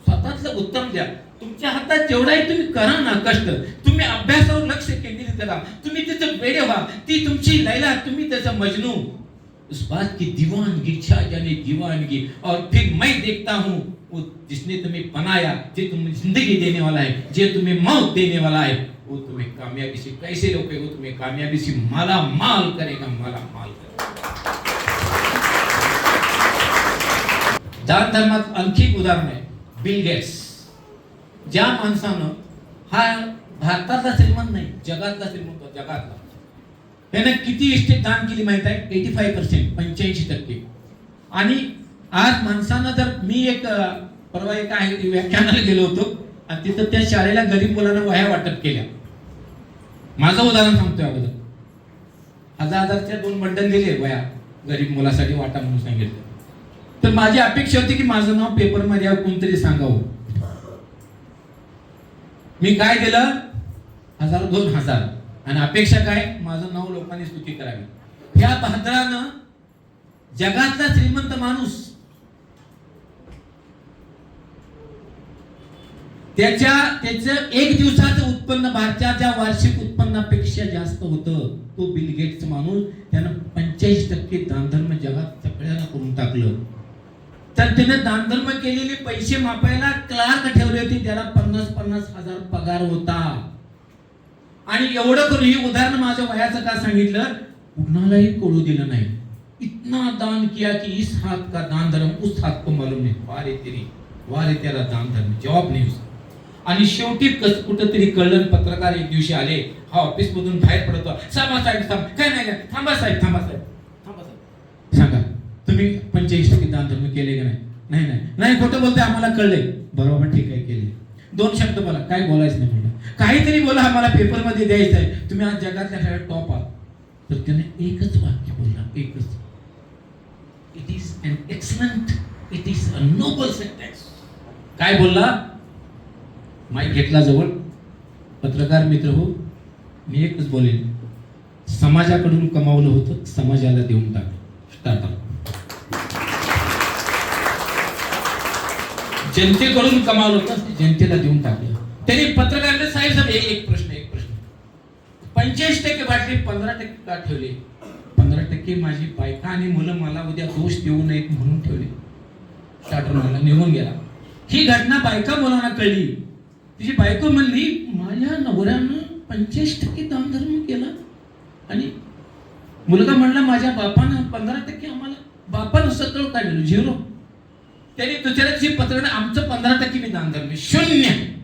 स्वतःचं उत्तम द्या. तुमच्या हातात जेवढाही तुम्ही करा ना कष्ट, तुम्ही अभ्यासावर लक्ष केंद्रित करा, तुम्ही त्याचं वेडे व्हा, ती तुमची लैला, तुम्ही त्याचं मजनू. उस बात की दीवानगी छा जाने दीवानगी, और फिर मैं देखता हूँ वो जिसने तुम्हें बनाया, जे तुम्हें जिंदगी देने वाला है, जे तुम्हें मौत देने वाला है, वो तुम्हें कामयाबी से कैसे रोके, वो तुम्हें कामयाबी से माला माल करेगा, माला माल करेगा. दान धर्मात आणखी एक उदाहरण आहे, बिल गेट्स. ज्या माणसानं, हा भारतातला श्रीमंत नाही, जगातला श्रीमंत, जगातला, त्याने किती इस्टेट दान केली माहित आहे? 85%, 85%. आणि आज माणसानं जर, मी एक परवा एक व्याख्यानाला गेलो होतो आणि तिथं त्या शाळेला गरीब मुलांना वह्या वाटप केल्या. माझं उदाहरण सांगतोय अगोदर. 1000च्या 2 बंडल दिले वह्या गरीब मुलासाठी वाटा म्हणून सांगितलं. तर माझी अपेक्षा होती की माझं नाव पेपरमध्ये कोणतरी सांगावं. मी काय दिलं? 1000, 2000. आणि अपेक्षा काय? माझं नाव लोकांनी स्तुती करावी. या भाद्रानं जगातला श्रीमंत माणूस त्याचं एक दिवसाचं उत्पन्न भारताच्या वार्षिक उत्पन्नापेक्षा जास्त होतं. तो बिल गेट्स माणूस, त्यानं 85% दानधर्म जगात सगळ्यांना करून टाकलं. तर त्याने दानधर्म केलेले पैसे मापायला क्लार्क ठेवले होते, त्याला 50-50 हजार पगार होता. आणि एवढं करून, ही उदाहरण माझ्या वयाचं का सांगितलं, कुणालाही कळू दिलं नाही. इतना दान किया कि इस हाथ का दान धर्म उस हाथ को मालूम नहीं. वारे तेरी, वारे त्याला दान धर्म, जवाब नाही उसका. आणि शेवटी कुठं तरी कळलं. पत्रकार एक दिवशी आले, हा ऑफिस मधून बाहेर पडतो, साहेब काय नाही, थांबा साहेब, थांबा साहेब, थांबा साहेब, सांगा तुम्ही 85% दान धर्म केले का नाही? नाही नाही, खोटं बोलतोय, आम्हाला कळलंय. बरोबर, ठीक आहे, केले. 2 शब्द बोला, काय बोलायचं नाही म्हणलं. काहीतरी बोला, आम्हाला पेपरमध्ये द्यायचं आहे. तुम्ही आज जगातल्या सगळ्यात टॉप आहात. तर त्याने एकच वाक्य बोलला, एकच, it is an excellent, it is a noble sentence. काय बोलला? माईक घेतला जवळ. पत्रकार मित्र हो, मी एकच बोलेन, समाजाकडून कमावलं होतं, समाजाला देऊन टाकलं. टाटा. जनतेकडून कमावलं होतं, जनतेला देऊन टाकलं. त्यांनी पत्रकारांना साहेब एक प्रश्न 85% बाटली 15% का ठेवले? 15% माझी बायका आणि मुलं मला उद्या दोष देऊ नयेत म्हणून ठेवले. स्टार्टर मला निघून गेला. ही घटना बायका मुलांना कळली. तिची बायको म्हणली, माझ्या नवऱ्यानं 85% दानधर्म केला. आणि मुलगा म्हणला, माझ्या बापानं 15% आम्हाला, बापानं सगळं काढलं, 0. त्याने दुसऱ्या दिवशी पत्रकार, आमचं 15% भी दानधर्म, 0.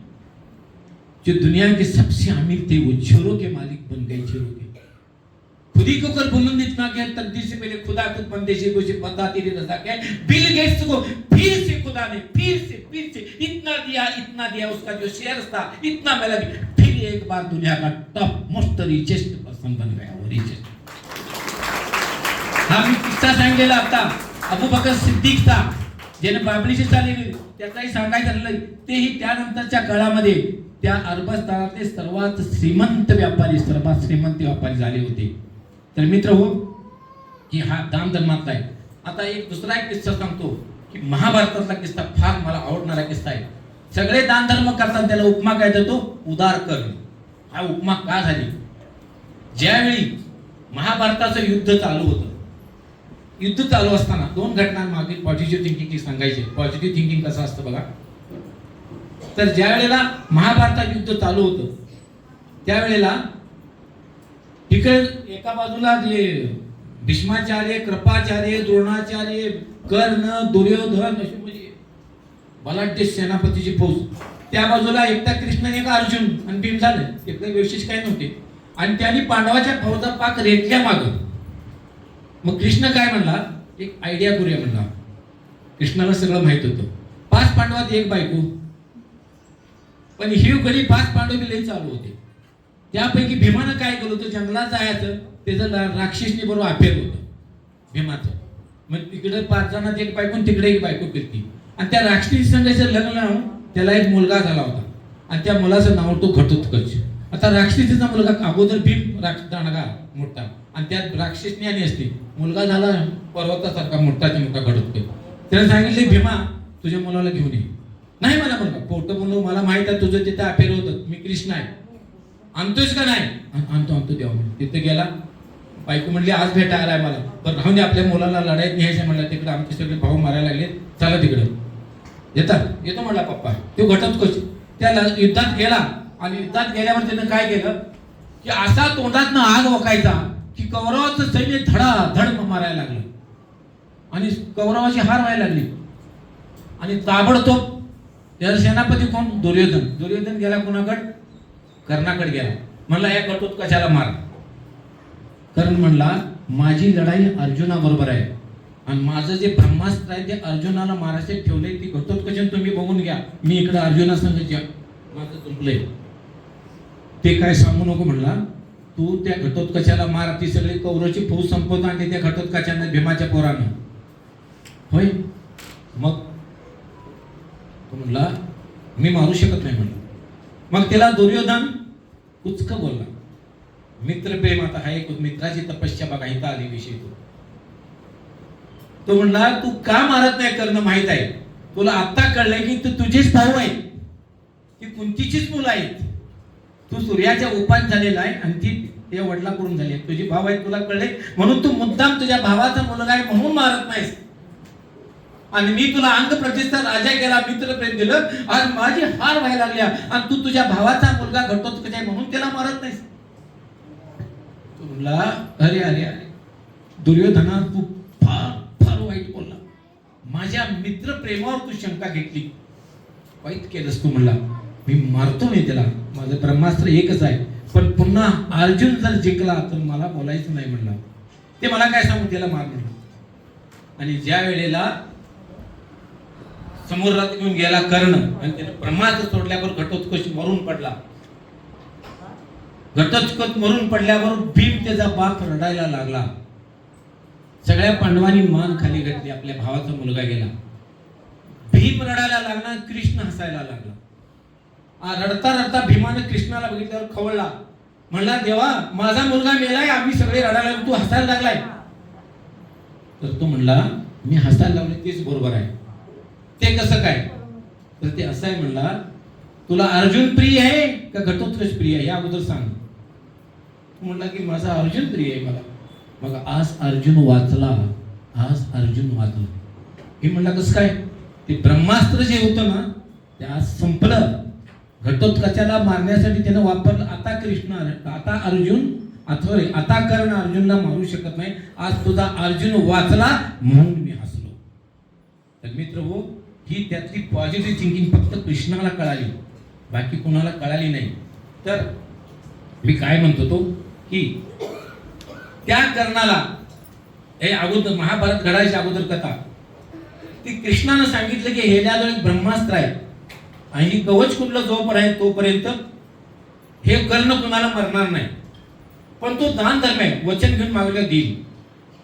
जो दुनिया के सबसे अमीर थे वो 0 के मालिक बन गए, 0 के. खुदी को कर बुलंद इतना किया, तकदीर से पहले खुदा खुद बंदे से कुछ पता तेरी रजा क्या है. बिल गेट्स को फिर से खुदा ने फिर से इतना दिया, उसका जो शेयर था इतना मिला, फिर एक बार दुनिया का टॉप मोस्ट रिचेस्ट पर्सन बन गया, वो रिचेस्ट. हा मी किस्सा सांगितलेला आता. अबू बकर सिद्दीक था, ज्याने बाबरीची चालवली, त्याचाही सांगायचं झालं. तेही त्यानंतरच्या काळामध्ये त्या अरबस्थानातले सर्वात श्रीमंत व्यापारी झाले होते. तर मित्र हो, की हा दान धर्मातला आहे. आता एक दुसरा एक किस्सा सांगतो, की महाभारतातला किस्सा फार मला आवडणारा किस्सा आहे. सगळे दान धर्म करतात, त्याला उपमा काय देतो? उदार कर्ण. हा उपमा का झाली? ज्यावेळी महाभारताचं युद्ध चालू होतं, युद्ध चालू असताना 2 घटना मागे पॉझिटिव्ह थिंकिंग सांगायचे. पॉझिटिव्ह थिंकिंग कसं असतं बघा. तर ज्या वेळेला महाभारतात युद्ध चालू होतं, त्यावेळेला इकडे एका बाजूला जे भीष्माचार्य, कृपाचार्य, द्रोणाचार्य, कर्ण, दुर्योधन अशी म्हणजे बलाढ्य सेनापतीची फौज, त्या बाजूला एकटा कृष्ण आणि एका अर्जुन आणि भीम झाले. एकदा विशेष काय नव्हते. आणि त्यांनी पांडवाच्या फौजा पाक रेटल्या मागं. मग कृष्ण काय म्हणला, एक आयडिया करूया म्हणला. कृष्णाला सगळं माहित होतं. 5 पांडवात 1 बायको, पण ही गडी 5 पांडव बी लई चालू होते. त्यापैकी भीमानं काय केलं होतं, जंगलात जायचं, त्याचं राक्षसनी बरोबर अफेअर होतं भीमाचं. मग तिकडे 5 जणात 1 बायको, तिकडे 1 बायको फिरती. आणि त्या राक्षसी संघाचं लग्न लावून त्याला एक मुलगा झाला होता, आणि त्या मुलाचं नाव तो घटोत्कच. आता राक्षसीचा मुलगा अगोदर भीम दांडगा मोठा, आणि त्यात राक्षसनी आणि असते, मुलगा झाला पर्वतासारखा मोठाच्या मोठा घटोत्कच. त्याला सांगितले, भीमा तुझ्या मुलाला घेऊन ये. नाही मला मुलगा, पोट म्हणलो, मला माहित आहे तुझं तिथे अफेअर होतं, मी कृष्ण आहे, आणतोयस का नाही? आणतो देवा. तिथे गेला, बायको म्हणली आज भेटायला आहे मला. पण राहून दे, आपल्या मुलाला लढाईत न्यायचं म्हणलं. तिकडे आमचे सगळे भाऊ मारायला लागले, चला तिकडं. येतो म्हणला पप्पा. तो घटोत्कच त्या युद्धात गेला, आणि युद्धात गेल्यावर त्यानं काय केलं, की असा तोंडातनं आग ओकायचा की कौरवाचं सैन्य धडाधड मारायला लागलं, आणि कौरवाची हार व्हायला लागली. आणि ताबडतोब त्याचा सेनापती कोण? दुर्योधन गेला कोणाकडे? कर्णाकडे गेला. म्हणला या घटोत्कचाला मार. कर्ण म्हणला, माझी लढाई अर्जुना बरोबर आहे, आणि माझं जे ब्रह्मास्त्र आहे ते अर्जुनाला मारायचे ठेवले, ती घटोत्कचन तुम्ही बघून घ्या. मी इकडे अर्जुना संघ माझं तुंपलंय, ते काय सांगू नको म्हणला. तू त्या घटोत्कचाला मार. ती सगळी कौरवची फौज संपवता, आणि त्या घटोत्कचानं भीमाच्या पोरानं होय. मग तो म्हणला, मी मारू शकत नाही म्हणलं. मग त्याला दुर्योधन कुचकं बोलला. मित्रप्रेम, आता हा एक मित्राची तपस्या बघा, इथं आली विषय. तो म्हणला, तू का मारत नाही? कर्ण माहित आहे तुला. आता कळलंय की तू तुझेच भाऊ आहेत, ती कुंतीचीच मुलं आहेत. तू सूर्याच्या उपान झालेला आहे, आणि ती त्या वडिलाकडून झाली. तुझी भाऊ आहेत, तुला कळले, म्हणून तू मुद्दाम तुझ्या भावाचा मुलगा आहे म्हणून मारत नाहीस. आणि मी तुला अंग प्रतिष्ठा राजा केला, मित्रप्रेम दिलं, आज माझी हार व्हायला लागल्या, आणि तू तुझ्या भावाचा मुलगा घटोत्कच आहे म्हणून त्याला मारत नाहीस. तू म्हणला, अरे अरे अरे दुर्योधना, तू फार फार वाईट बोलला. माझ्या मित्रप्रेमावर तू शंका घेतली, वाईट केलंस तू. म्हणला, मी मारतो नाही त्याला, माझं ब्रह्मास्त्र एकच आहे, पण पुन्हा अर्जुन जर जिंकला तर मला बोलायचं नाही म्हणला. ते मला काय सांगू, त्याला मार म्हणलं. आणि ज्या वेळेला समुद्रात घेऊन गेला कर्ण, आणि त्याने ब्रह्मास्त्र सोडल्यावर घटोत्कच मरून पडला. घटोत्कच मरून पडल्यावर भीम त्याचा बाप रडायला लागला. सगळ्या पांडवांनी मान खाली घातली. आपल्या भावाचा मुलगा गेला. भीम रडायला लागला, कृष्ण हसायला लागला. रडता रडता भीमाने कृष्णाला बघितल्यावर खवळला. म्हणला, देवा माझा मुलगा मेलाय, आम्ही सगळे रडायला लागलो, तू हसायला लागलाय. तर तो म्हणला, मी हसायला लागले तेच बरोबर आहे. ते कसं काय? तर ते असं आहे म्हणला, तुला अर्जुन प्रिय आहे का घटोत्कच प्रिय आहे, या अगोदर सांग. म्हणला की माझा अर्जुन प्रिय आहे मला. मग आज अर्जुन वाचला, आज अर्जुन वाचला. हे म्हणला कसं काय? ते ब्रह्मास्त्र जे होतं ना ते आज संपलं. घटोत्कचाला मारण्यासाठी त्यानं वापरलं. आता कृष्ण, आता अर्जुन, आता कर्ण अर्जुनला मारू शकत नाही. आज तुझा अर्जुन वाचला म्हणून मी हसलो. तर मित्र हो, ही त्यातली पॉझिटिव्ह थिंकिंग फक्त कृष्णाला कळाली, बाकी कोणाला कळाली नाही. तर मी काय म्हणतो तो की त्या कर्णाला, हे अगोदर महाभारत घडायच्या अगोदर कथा, ती कृष्णानं सांगितलं की हे ज्याजवळ एक ब्रह्मास्त्र आहे आणि कवच कुठलं जोपर्यंत तोपर्यंत हे कर्ण कुणाला मरणार नाही. पण तो दान धर्म आहे, वचन घेऊन मागलं देईल.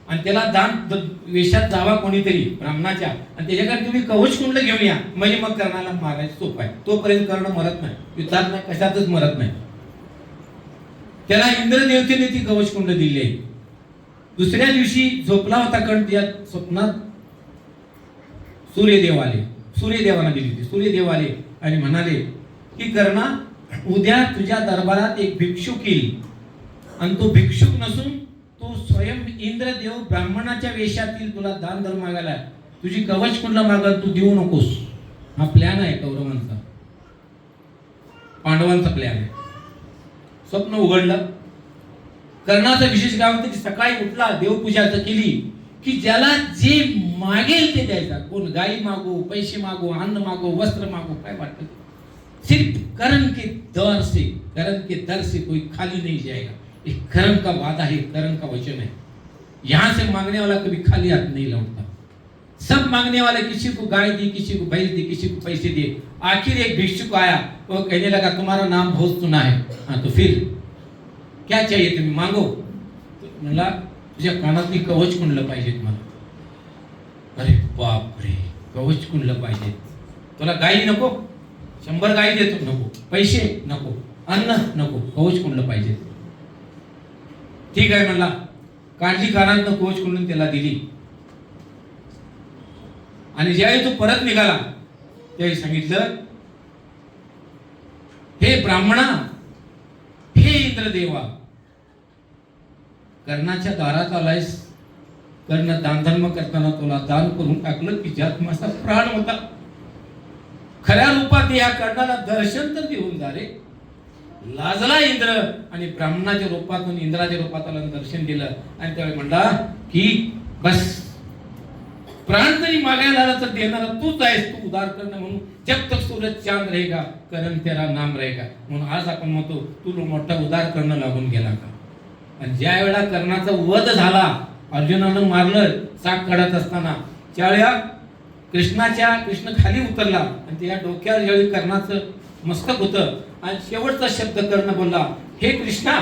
आणि त्याला दान वेशात जावा कोणीतरी ब्राह्मणाच्या, आणि त्याच्याकडे तुम्ही कवच कुंडलं घेऊन या, म्हणजे मग कर्णाला मारायचं सोपं आहे. तोपर्यंत कर्ण मरत नाही, युद्धात नाही, कशातच मरत नाही. त्याला इंद्रदेवतेने ती कवच कुंड दिली आहे. दुसऱ्या दिवशी झोपला होता कर्ण, त्या स्वप्नात सूर्यदेव आले. सूर्यदेवाने दिली होती. सूर्यदेव आले आणि म्हणाले की कर्णा, उद्या तुझ्या दरबारात एक भिक्षुक येईल आणि तो भिक्षुक नसून तो स्वयं इंद्रदेव ब्राह्मणाच्या वेशात येईल तुला दान धर्म मागायला. तुझी कवच कुंडला मागल, तू देऊ नकोस. हा प्लॅन आहे कौरवांचा, पांडवांचा प्लॅन आहे. स्वप्न उघडलं. कर्णाचा विशेष काय होतं की सकाळी उठला, देवपूजा केली की ज्याला जे मागेल ते द्यायचा. कोण गाई मागो, पैसे मागो, अन्न मागो, वस्त्र मागो, काय वाटतं, सिर्फ करण के दर से कोई खाली नहीं जाएगा. एक करण का वादा है, करण का वचन है. यहां से मांगने वाला कभी खाली हाथ नहीं लौटता. सब मांगने वाले, किसी को गाय दी, किसी को बैल दी, किसी को पैसे दिए. आखिर एक भिक्षुक आया, वो कहने लगा तुम्हारा नाम बहुत सुना है, हाँ तो फिर क्या चाहिए तुम्हें, मांगो. म्हणला तुझ्या कानातली कवच कुंडलं पाहिजे मला. अरे बाप रे, कवच कुंडलं पाहिजे. तुला गाई नको, 100 गाई देतो, नको. पैसे नको, अन्न नको, कवच कुंडलं पाहिजे. ठीक आहे म्हणला. काढली कानातनं कवच कुंडून त्याला दिली. आणि ज्यावेळी तो परत निघाला त्यावेळी सांगितलं, हे ब्राह्मणा, हे इंद्रदेवा, कर्णाच्या दारात आलायस. कर्ण दानधर्म करताना तुला दान करून टाकलं की ज्यात माझा प्राण होता. खऱ्या रूपात या कर्णाला दर्शन तर देऊन जा रे. लाजला इंद्र आणि ब्राह्मणाच्या रूपातून इंद्राच्या रूपात आला, दर्शन दिलं. आणि त्यावेळी म्हणला की बस, प्राण तरी मागायला आला तर देणारा तूच आहेस, तू उदार करणं. म्हणून जब तक सूरज चांद रहेगा करण तेरा नाम रहेगा. म्हणून आज आपण म्हणतो तू मोठा उदार करणं लागून गेला का. आणि ज्या वेळेला कर्णाचा वध झाला, अर्जुनानं मारलं चाक काढत असताना, त्यावेळेला कृष्ण खाली उतरला आणि त्या डोक्यावर ज्यावेळी कर्णाचं मस्तक होतं आणि शेवटचा शब्द कर्ण बोलला, हे कृष्णा,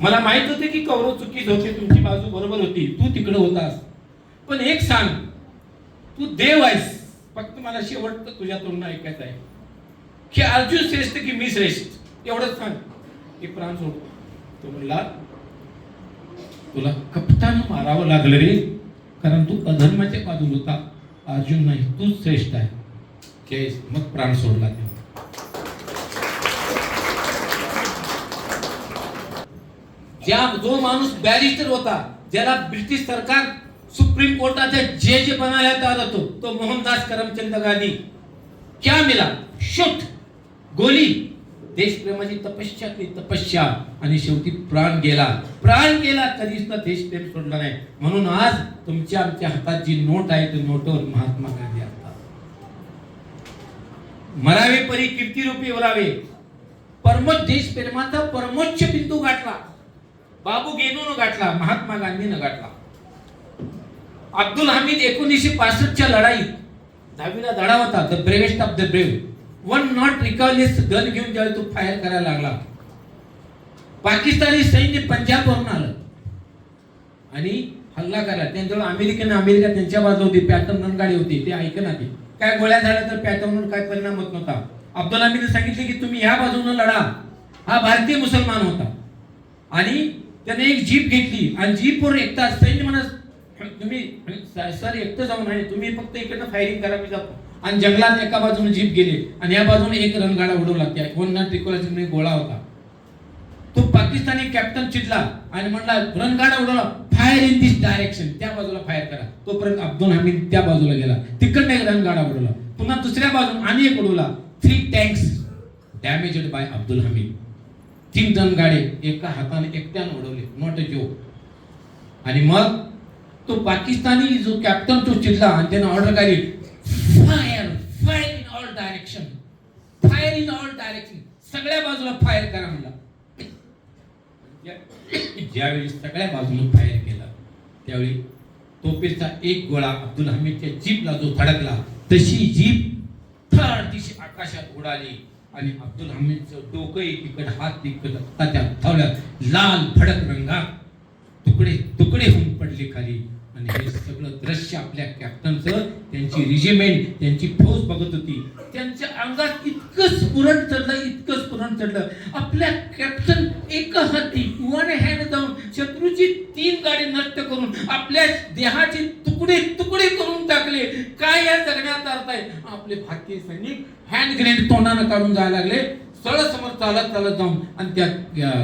मला माहित होते की कौरव चुकीच होते, तुमची बाजू बरोबर होती, तू तिकडे होतास. पण एक सांग, तू देव आहेस, फक्त मला शेवटचं तुझ्या तोंडून ऐकायचं आहे की अर्जुन श्रेष्ठ की मी श्रेष्ठ, एवढंच सांग की प्राण सोडतो. तो म्हणला, तुला कपटानं मारावं लागलं रे, कारण तू अधर्माच्या बाजूला होता, अर्जुन नाही, तूच श्रेष्ठ आहे. मग प्राण सोडला. जो माणूस बॅरिस्टर होता, ज्याला ब्रिटिश सरकार सुप्रीम कोर्टाचे जज बनायला आला होतो, तो मोहनदास करमचंद गांधी. क्या मिला? शूट, गोली. देशप्रेमाची तपस्या केली, तपस्या, आणि शेवटी प्राण गेला. कधीच ना देशप्रेम सोडला नाही. म्हणून आज तुमच्या आमच्या हातात जी नोट आहे, ती नोटवर महात्मा गांधी असतात. मरावे परी कीर्ती रूपी ओरावे. परमोच्च देशप्रेमाचा परमोच्च बिंदू गाठला. बाबू गेनून गाठला, महात्मा गांधीनं गाठला. अब्दुल हमीद 1965च्या लढाईत 10वीला धडा होता, the bravest of the brave. 1 not recoilless gun घेऊन ज्यावेळी तो फायर करायला लागला, पाकिस्तानी सैन्य पंजाबवरून आलं आणि हल्ला करा. त्यांच्यावर अमेरिका त्यांच्या बाजू होती, पॅटर्न रणगाडी होती, ते ऐकना ते काय गोळ्या झाल्या तर पॅटर्नवर काय परिणाम होत नव्हता. अब्दुल हमीदने सांगितले की तुम्ही ह्या बाजूने लढा. हा भारतीय मुसलमान होता आणि त्याने एक जीप घेतली आणि जीपवर एकटा सैन्य म्हणत तुम्ही सर एकटं जाऊन आहे, तुम्ही फक्त इकडनं फायरिंग करा, मी जातो. आणि जंगलात एका बाजूने जीप गेले आणि या बाजूने एक रणगाडा उडवला. त्या कोण ट्रिकोलाची गोळा होता. तो पाकिस्तानी कॅप्टन चिडला आणि म्हणला रणगाडा उडवला, फायर इन दिस डायरेक्शन, त्या बाजूला फायर करा. तोपर्यंत अब्दुल हमीद त्या बाजूला गेला, तिकडनं एक रणगाडा उडवला. पुन्हा दुसऱ्या बाजून आणि एक उडवला. 3 tanks damaged by Abdul Hamid. 3 रणगाडे एका हाताने एकट्याने उडवले, नॉट अ जोक. आणि मग तो पाकिस्तानी जो कॅप्टन तो चिडला आणि त्याने ऑर्डर काढली, fire fire in all direction, fire in all direction, सगळ्या बाजूला फायर करा म्हणला. ज्यावेळी सगळ्या बाजूने फायर केला त्यावेळी तोफेचा एक गोळा अब्दुल हमीदच्या जीपला जो धडकला, तशी जीप थर दिशे आकाशात उडाली आणि अब्दुल हमीदचं डोकं एकीकडे, हात तिकडे, त्या थवल्यात लाल भडक रंगात तुकडे तुकडे होऊन पडले खाली. आणि हे सगळं दृश्य आपल्या कॅप्टनचं, त्यांची रेजिमेंट, त्यांची फौज बघत होती. त्यांच्या अंगात इतकं स्फुरण चढलं. आपल्या कॅप्टन एका हाती वन हँड जाऊन शत्रूची 3 गाडी नष्ट करून आपल्या देहाचे तुकडे तुकडे करून टाकले. काय या जगण्यात अर्थ आहे? आपले भारतीय सैनिक हँड ग्रेनेड तोंडानं काढून जायला लागले, सरळ समोर चालत जाऊन आणि त्या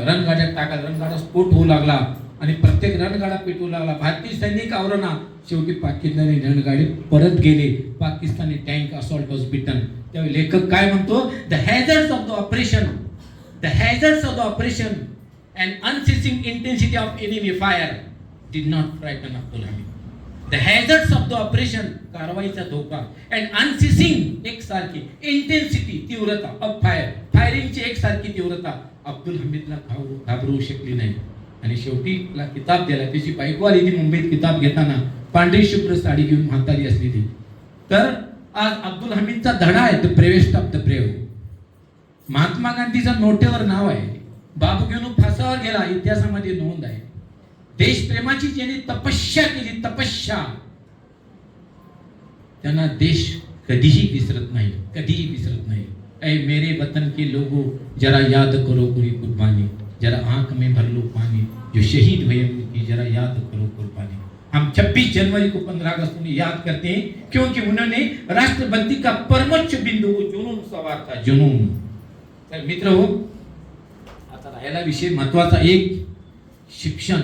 रणगाड्यात टाकायला. रणगाडा स्फोट होऊ लागला आणि प्रत्येक रणगाडा पेटू लागला. भारतीय सैनिक आवरणा. शेवटी पाकिस्तानी रणगाडे परत गेले. Pakistani tank assault was beaten. त्यावेळी लेखक काय म्हणतो, the hazards of the operation and unceasing intensity of enemy fire did not frighten Abdul Hamid. The hazards of the operation, कारवाईचा धोका, अँड अनसेसिंग एकसारखी इंटेन्सिटी, तीव्रता ऑफ फायरिंगची एकसारखी तीव्रता अब्दुल हमीदला घाबरवू शकली नाही. आणि शेवटी तिला किताब दिला. त्याची बायको आली ती मुंबईत किताब घेताना, पांढरी शुभ्र साडी घेऊन म्हातारी असली ती. तर आज अब्दुल हमीदचा धडा आहे, the bravest of the brave. Mahatma गांधीचं नोटेवर नाव आहे. बाबू घेऊन फासावर गेला, इतिहासामध्ये नोंद आहे. देशप्रेमाची ज्यांनी तपस्या केली, तपस्या, त्यांना देश कधीही विसरत नाही. ऐ मेरे वतन के लोगों, जरा याद करो पूरी कुर्बानी, जरा आंख में भर लो पानी, जो शहीद हुए उनकी जरा याद करो कुर्बानी. हम 26 जनवरी को 15 अगस्त को याद करते हैं क्योंकि उन्होंने राष्ट्रभक्ति का परमोच्च बिंदु जुनून सवार था, जुनून. तर मित्र हो, आता राहिला विषय महत्वाचा एक, शिक्षण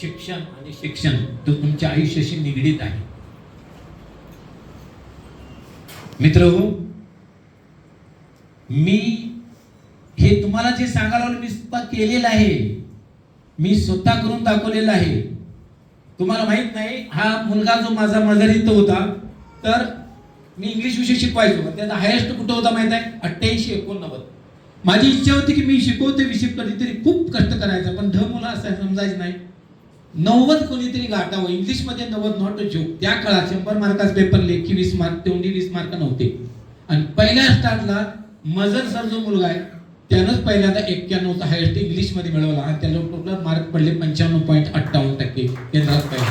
आणि शिक्षण, तो तुमच्या आयुष्याशी निगडीत आहे. मित्र हो, मी हे तुम्हाला जे सांगायला मी स्वतः केलेलं आहे, मी स्वतः करून दाखवलेलं आहे. तुम्हाला माहित नाही, हा मुलगा जो माझा मदर इथं होता, तर मी इंग्लिश विषय शिकवायचो. त्याचा हायेस्ट कुठं होता माहित आहे? 88-89. माझी इच्छा होती की मी शिकवते विषय, कधीतरी खूप कष्ट करायचा, पण मुलं असं समजायचं नाही. 90 कोणीतरी गाठावं. इंग्लिशमध्ये 90 नॉट अ जोक. त्या काळात 100 मार्काचा पेपर, लेखी 20 मार्क, तोंडी 20 मार्क नव्हते. आणि पहिल्या स्टार्टला मजर सर जो मुलगा आहे, त्यानंच पहिल्यांदा 91चा हायेस्ट इंग्लिश मध्ये मिळवला आणि त्याला टोटल मार्क पडले 95.58%. केंद्रात पहिला.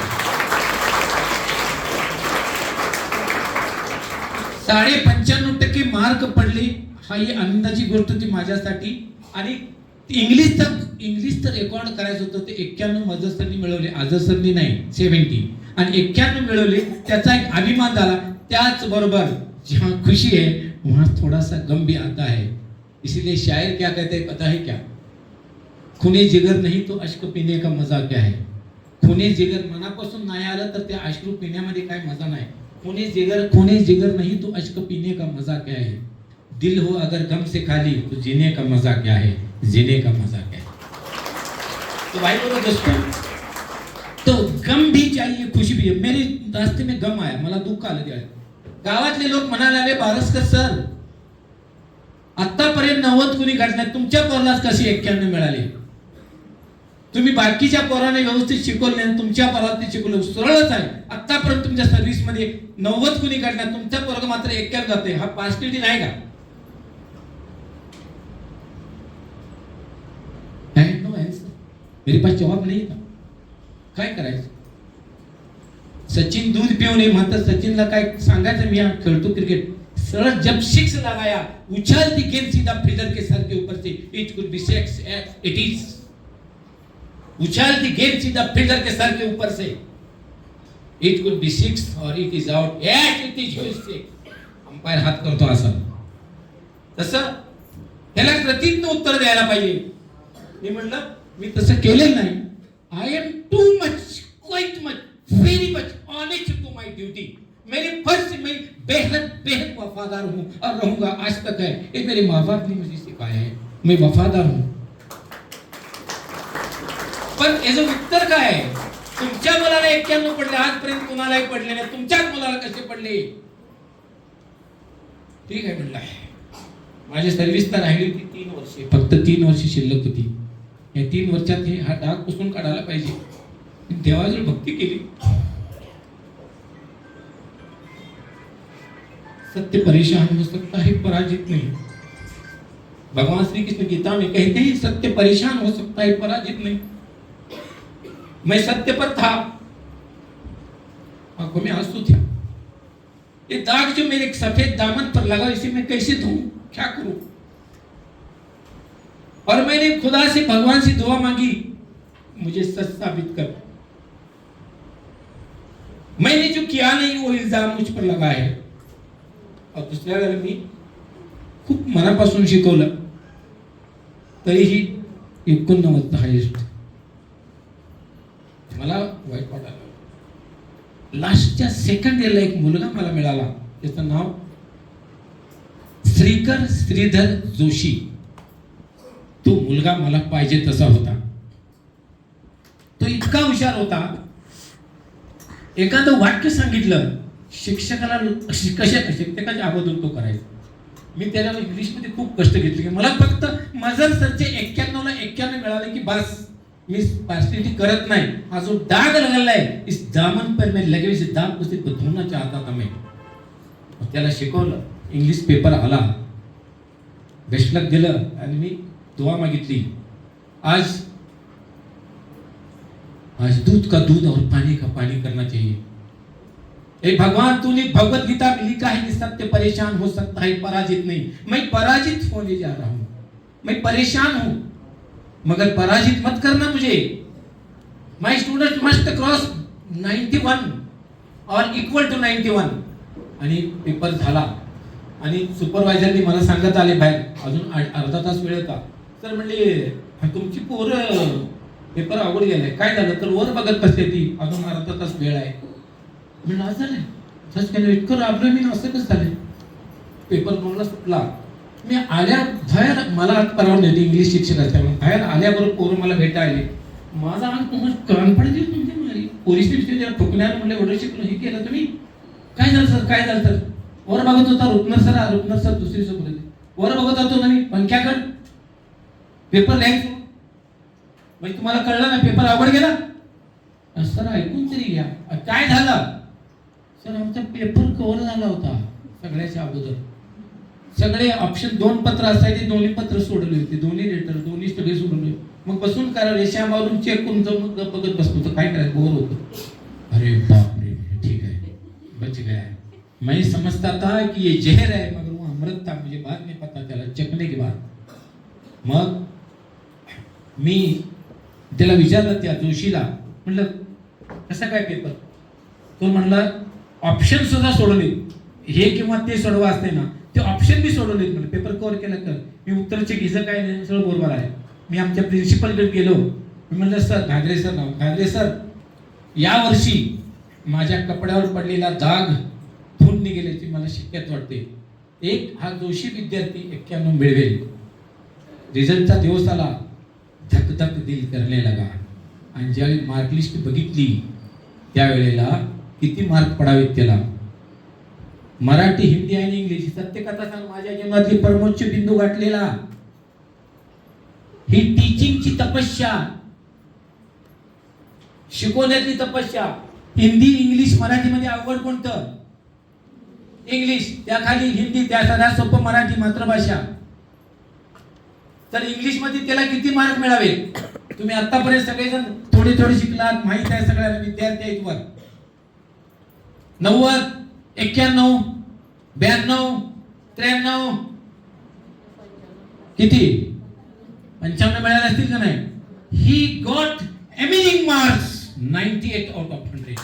95.5% मार्क पडले. हा ही आनंदाची गोष्ट होती माझ्यासाठी. आणि इंग्लिश तर रेकॉर्ड करायचं होतं, ते 91 मजर सरनी मिळवले, आजर सरनी नाही, 70 आणि 91 मिळवले. त्याचा एक अभिमान झाला. त्याच बरोबर जहां खुशी है वहां थोड़ा सा गम भी आता है. इसीलिए शायर क्या कहते हैं पता है क्या? खूने जिगर नहीं तो अश्क पीने का मजा क्या है. खूने जिगर मनापासून नाही आलं तर त्या अश्रू पिण्यामध्ये काय मजा नाही. खूने जिगर नहीं तो अश्क पीने का मजा क्या है. दिल हो अगर गम से खाली तो जीने का मजा क्या है, जीने का मजा क्या है. तो भाई बोलो दोस्तों, तो गम भी चाहिए, खुशी भी है. मेरे रास्ते में गम आया, मला दुःख आलं. त्या गावातले लोक म्हणायला लागले, बारसकर सर आतापर्यंत 90 कुणी गाठले, तुमच्या पोरालाच कशी 91 मिळाले. तुम्ही बाकीच्या पोराने व्यवस्थित शिकवले, तुमच्या पोराला ते शिकवलं सरळच आहे. आतापर्यंत तुमच्या सर्व्हिस मध्ये 90 कुणी गाठल्या, तुमच्या पोराला मात्र 91 जाते. हा पॉझिटिव्हिटी नाही का? मेरे पास जवाब नहीं था. काय करायचं? सचिन दूध पिऊ नये म्हणतात. सचिनला काय सांगायचं? मी खेळतो क्रिकेट. सरळ जब सिक्स लगाया, उछाल दी गेंद सीधा फील्डर के सर के ऊपर से. It could be six, it is. उछाल दी गेंद सीधा फील्डर के सर के ऊपर से. इट कुड बी सिक्स और it is out. Yes, it is six. Umpire हात करतो असं. तसं त्याला प्रतिज्ञ उत्तर द्यायला पाहिजे. मी म्हणलं मी तसं केलेलं नाही. I am too much, quite much, very much honest to my duty. मेरे फर्ज से मैं बेहद बेहद वफादार हूं और रहूंगा, आज तक है. ये मेरे माँ बाप ने मुझे सिखाया है. मैं वफादार हूं. पण याचं उत्तर काय आहे? तुमच्या मुलाला 91 पडले, आजपर्यंत कुणालाही पडले नाही. तुमच्याच मुलाला कसे पडले? ठीक आहे म्हणलं. माझी सर्व्हिस तर राहिली होती 3 वर्षे. फक्त 3 वर्ष शिल्लक होती. या 3 वर्षात हा डाग पुसून काढायला पाहिजे. देवाजवळ भक्ती केली. सत्य परेशान हो सकता है, पराजित नहीं. भगवान श्री कृष्ण गीता में कहते हैं सत्य परेशान हो सकता है, पराजित नहीं. मैं सत्य पर था, आंखों में आंसू थे. ये दाग जो मेरे सफेद दामन पर लगा, इसे मैं कैसे धोऊं, क्या करूं? और मैंने खुदा से, भगवान से दुआ मांगी, मुझे सच साबित कर. मैंने जो किया नहीं वो इल्जाम मुझ पर लगा है. और दुसऱ्या वेळेला मी खूप मनापासून शिकवलं, तरीही 89 हायेस्ट. मला वाईट वाटायला. लास्टच्या सेकंड इयरला एक मुलगा मला मिळाला. त्याचं नाव श्रीकर श्रीधर जोशी. तो मुलगा मला पाहिजे तसा होता. तो इतका हुशार होता. एखादं वाक्य सांगितलं, शिक्षकाला शिक्षकाच्या अगोदर तो करायचा. मी त्याला इंग्लिशमध्ये खूप कष्ट घेतले की मला फक्त मजर सरचे 91 ला 91 मिळाले की बस. मी पार्सलिटी करत नाही. हा जो दाग लगला है, इस दामन पर मैं लगे हुए दाग को सिर्फ धोना चाहता था मैं. त्याला शिकवलं. इंग्लिश पेपर आला, बेस्ट लक दिलं आणि मी दुआ मागितली. आज दूध का दूध और पानी का पानी करना चाहिए. ए भगवान, तूने भगवत गीता में लिखा है कि सत्य परेशान हो सकता है, पराजित नहीं. मैं पराजित होने जा रहा हूं. मैं परेशान हूं, मगर पराजित मत करना मुझे. माय स्टूडेंट मस्ट क्रॉस 91 और इक्वल टू 91. आणि पेपर झाला आणि सुपरवायझरनी मला सांगत आले बाहेर, अजून अर्धा तास वेळ होता. तर म्हणले तुमची पोरं पेपर अवघड गेलाय. काय झालं? तर वर बघत बसते ती, अजून अर्धा तास वेळ आहे. म्हणलं असं झालं. सच केलं, इतकं राबलं मी, असं कसं झालं? पेपर मला सुटला. मी आल्या बाहेर, मला परवानगी होती इंग्लिश शिक्षक असल्यामुळे. बाहेर आल्याबरोबर पोरं मला भेटायले. माझा कॉन्फिडन्स तुमची मारी. पोलीस ठोकण्याला म्हणलं एवढं शिकलो, हे केलं तुम्ही? काय झालं सर, काय झालं सर? वर बघत होता रुपनर सर दुसरी सोबत वर बघत होतो ना मी पंख्याकड. पेपर लिहायचो. म्हणजे तुम्हाला कळलं ना पेपर अवघड गेला? सर ऐकून तरी घ्या. काय झालं? सर आमचा पेपर कव्हर झाला होता सगळ्याच्या अगोदर. सगळे ऑप्शन 2 पत्र असायचे, दोन्ही पत्र सोडले होते, दोन्ही लेटर, दोन्ही सगळे सोडले. मग बसून करा, रेषा मारून चेक करून जाऊन बघत बसतो. तर काय करायचं, बोर होतं. अरे बाप रे, ठीक है बच गया. मैं समझता था कि ये जहर है, मगर वो अमृत था. मुझे बाद में पता चला चखने के बाद. मग मी त्याला विचारलं, त्या जोशीला म्हणलं कसा काय पेपर? तो म्हणला ऑप्शन सुद्धा सोडवले, हे किंवा ते सोडवा असते ना, ते ऑप्शन बी सोडवले. म्हणजे पेपर कव्हर केला कर. मी उत्तरचे घिसं काय नाही, सगळं बरोबर आहे. मी आमच्या प्रिन्सिपलकडे गेलो. मी म्हणलं सर, घागरे सर नाव, घागरे सर, यावर्षी माझ्या कपड्यावर पडलेला दाग धुवून निघेल्याची मला शक्यता वाटते. एक हा जोशी विद्यार्थी 91 मिळवेल. रिझल्टचा दिवस आला, धक धक दिल करने लगा. आणि ज्यावेळी मार्कलिस्ट बघितली त्यावेळेला किती मार्क पडावेत त्याला, मराठी, हिंदी आणि इंग्लिश. सत्यकथा सांग, माझ्या जीवनातली परमोच्च बिंदू गाठलेला. ही टीचिंगची तपस्या, शिकवण्यातली तपस्या. हिंदी, इंग्लिश, मराठीमध्ये अवघड कोणतं? इंग्लिश. त्याखाली हिंदी, त्या सगळ्यात सोपं मराठी मातृभाषा. तर इंग्लिश मध्ये त्याला किती मार्क मिळावे? तुम्ही आतापर्यंत सगळेजण थोडे थोडे शिकलात, माहित आहे सगळ्यांना, विद्यार्थी आहेत वर. 90, 91, 92, 93 किती 95 मिळाले असतील का नाही? He got amazing marks 98 out of 100.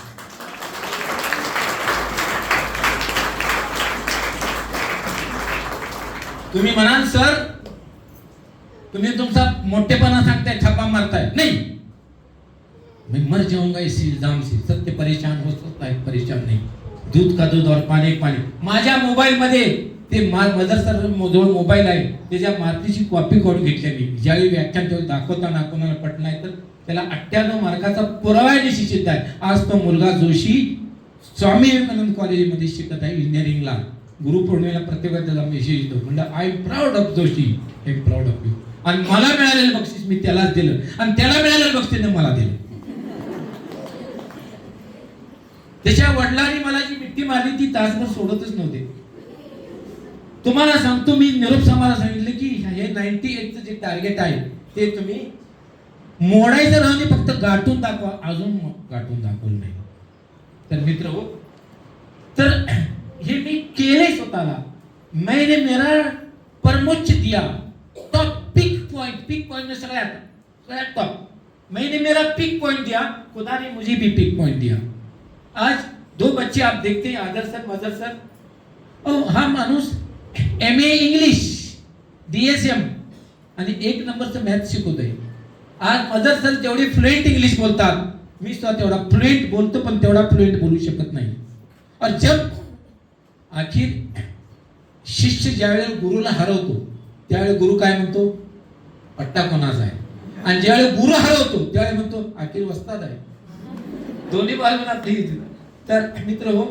तुम्ही म्हणाल सर तुम्ही तुमचा मोठेपणा सांगताय, थप्पा मारताय. नहीं, मैं मर जाऊंगा इस इल्जाम से. सत्य परेशान हो सकता है, परेशान नहीं. दूध का दूध और पाणी पाणी. माझ्या मोबाईल मध्ये ते मदर सर जवळ मोबाईल आहे, त्याच्या मार्कची कॉपी करून घेतली मी. ज्यावेळी व्याख्यान तेव्हा दाखवताना कोणाला पटलं नाही तर त्याला 98 मार्काचा पुरावा निश्चित आहे. आज तो मुलगा जोशी स्वामी विवेकानंद कॉलेजमध्ये शिकत आहे इंजिनिअरिंगला. गुरुपौर्णिमेला प्रत्येकाला त्याला मेसेज येतो, म्हणजे I am proud of Joshi, I am proud of you. आणि मला मिळालेलं बक्षीस मी त्यालाच दिलं, आणि त्याला मिळालेलं बक्षीस मला दिलं. त्याच्या वडिलांनी मला जी मिठी मारली ती तासभर सोडतच नव्हते. तुम्हाला सांगतो, मी निरोप साहेबांना सांगितलं की हे 98चं जे टार्गेट आहे ते तुम्ही मोडायचं राहणे, फक्त गाठून दाखवा. अजून गाठून दाखवलं नाही. तर मित्र हो, तर हे मी केले स्वतःला. मैंने मेरा परमोच्च दिया, टॉप पिक पॉइंट में सगळ्यात टॉप. मैंने मेरा पिक पॉइंट दिया, खुदा ने मुझे भी पिक पॉइंट दिया. आज 2 बच्चे आप देखते हैं, आदर सर, मदर सर. हा माणूस MA इंग्लिश DSM आणि 1 नंबरचं मॅथ शिकवतोय. आज मदर सर जेवढी फ्लुएंट इंग्लिश बोलतात, मी स्वतः तेवढा फ्लुएंट बोलतो, पण तेवढा फ्लुएंट बोलू शकत नाही. और जब आखिर शिष्य ज्यावेळेला गुरुला हरवतो त्यावेळेला गुरु काय म्हणतो, पट्टा कोणाचा आहे. आणि ज्यावेळेला गुरु हरवतो त्यावेळेला म्हणतो आखिर वस्ताद आहे. दोन्ही बाजूला आपली. तर मित्र हो,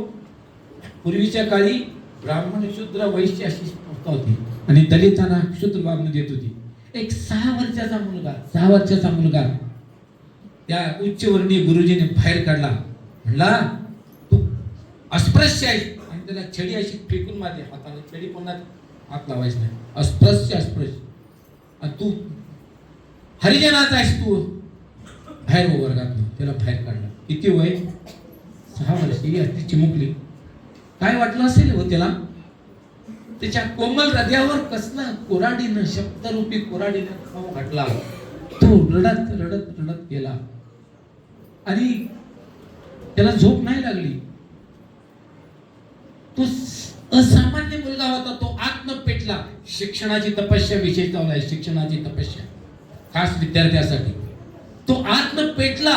पूर्वीच्या काळी ब्राह्मण शूद्र वैश्य अशी संस्था होती आणि दलितांना शूद्र वागणूक देत होती. एक 6 वर्षाचा मुलगा त्या उच्चवर्णीय गुरुजीने बाहेर काढला. म्हणला तू अस्पृश्य आहे, आणि त्याला छडी अशी फेकून मारली हाताने. छडी पुन्हा हात लावायची नाही. अस्पृश्य आणि तू हरिजनाचा आहेस, तू बाहेर वर्गात. त्याला बाहेर काढला. किती वय? 6 वर्ष. ही अति चिमुकली. काय वाटलं असेल हो त्याला? त्याच्या कोमल हृदयावर कसला कोराडीनं, शब्दरूपी कोराडीनं खाऊ घातला. तो रडत रडत रडत गेला आणि त्याला झोप नाही लागली. तो असामान्य मुलगा होता. तो आत्म पेटला. शिक्षणाची तपस्या विषय चालू आहे, शिक्षणाची तपस्या खास विद्यार्थ्यासाठी. तो आत्म पेटला.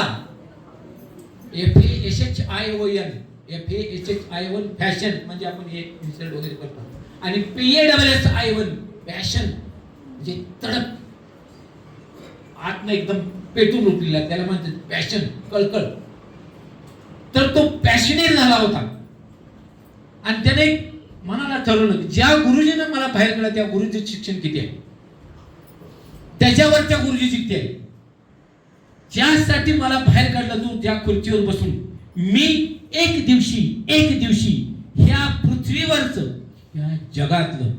FASHION फॅशन म्हणजे आपण हे इन्सर्ट वगैरे करतो, आणि PASSION पॅशन म्हणजे तडप, आत्म एकदम पेटून उठलेला, त्याला म्हणतात पॅशन, कळकळ. तर तो पॅशनेट झाला होता आणि त्याने मनाला ठरवलं की ज्या गुरुजीने मला बाहेर काढला त्या गुरुजीचं शिक्षण किती आहे, त्याच्यावर त्या गुरुजी किती आहे, ज्यासाठी मला बाहेर काढलं तू ज्या खुर्चीवर बसून, मी एक दिवशी ह्या पृथ्वीवरचं, ह्या जगातलं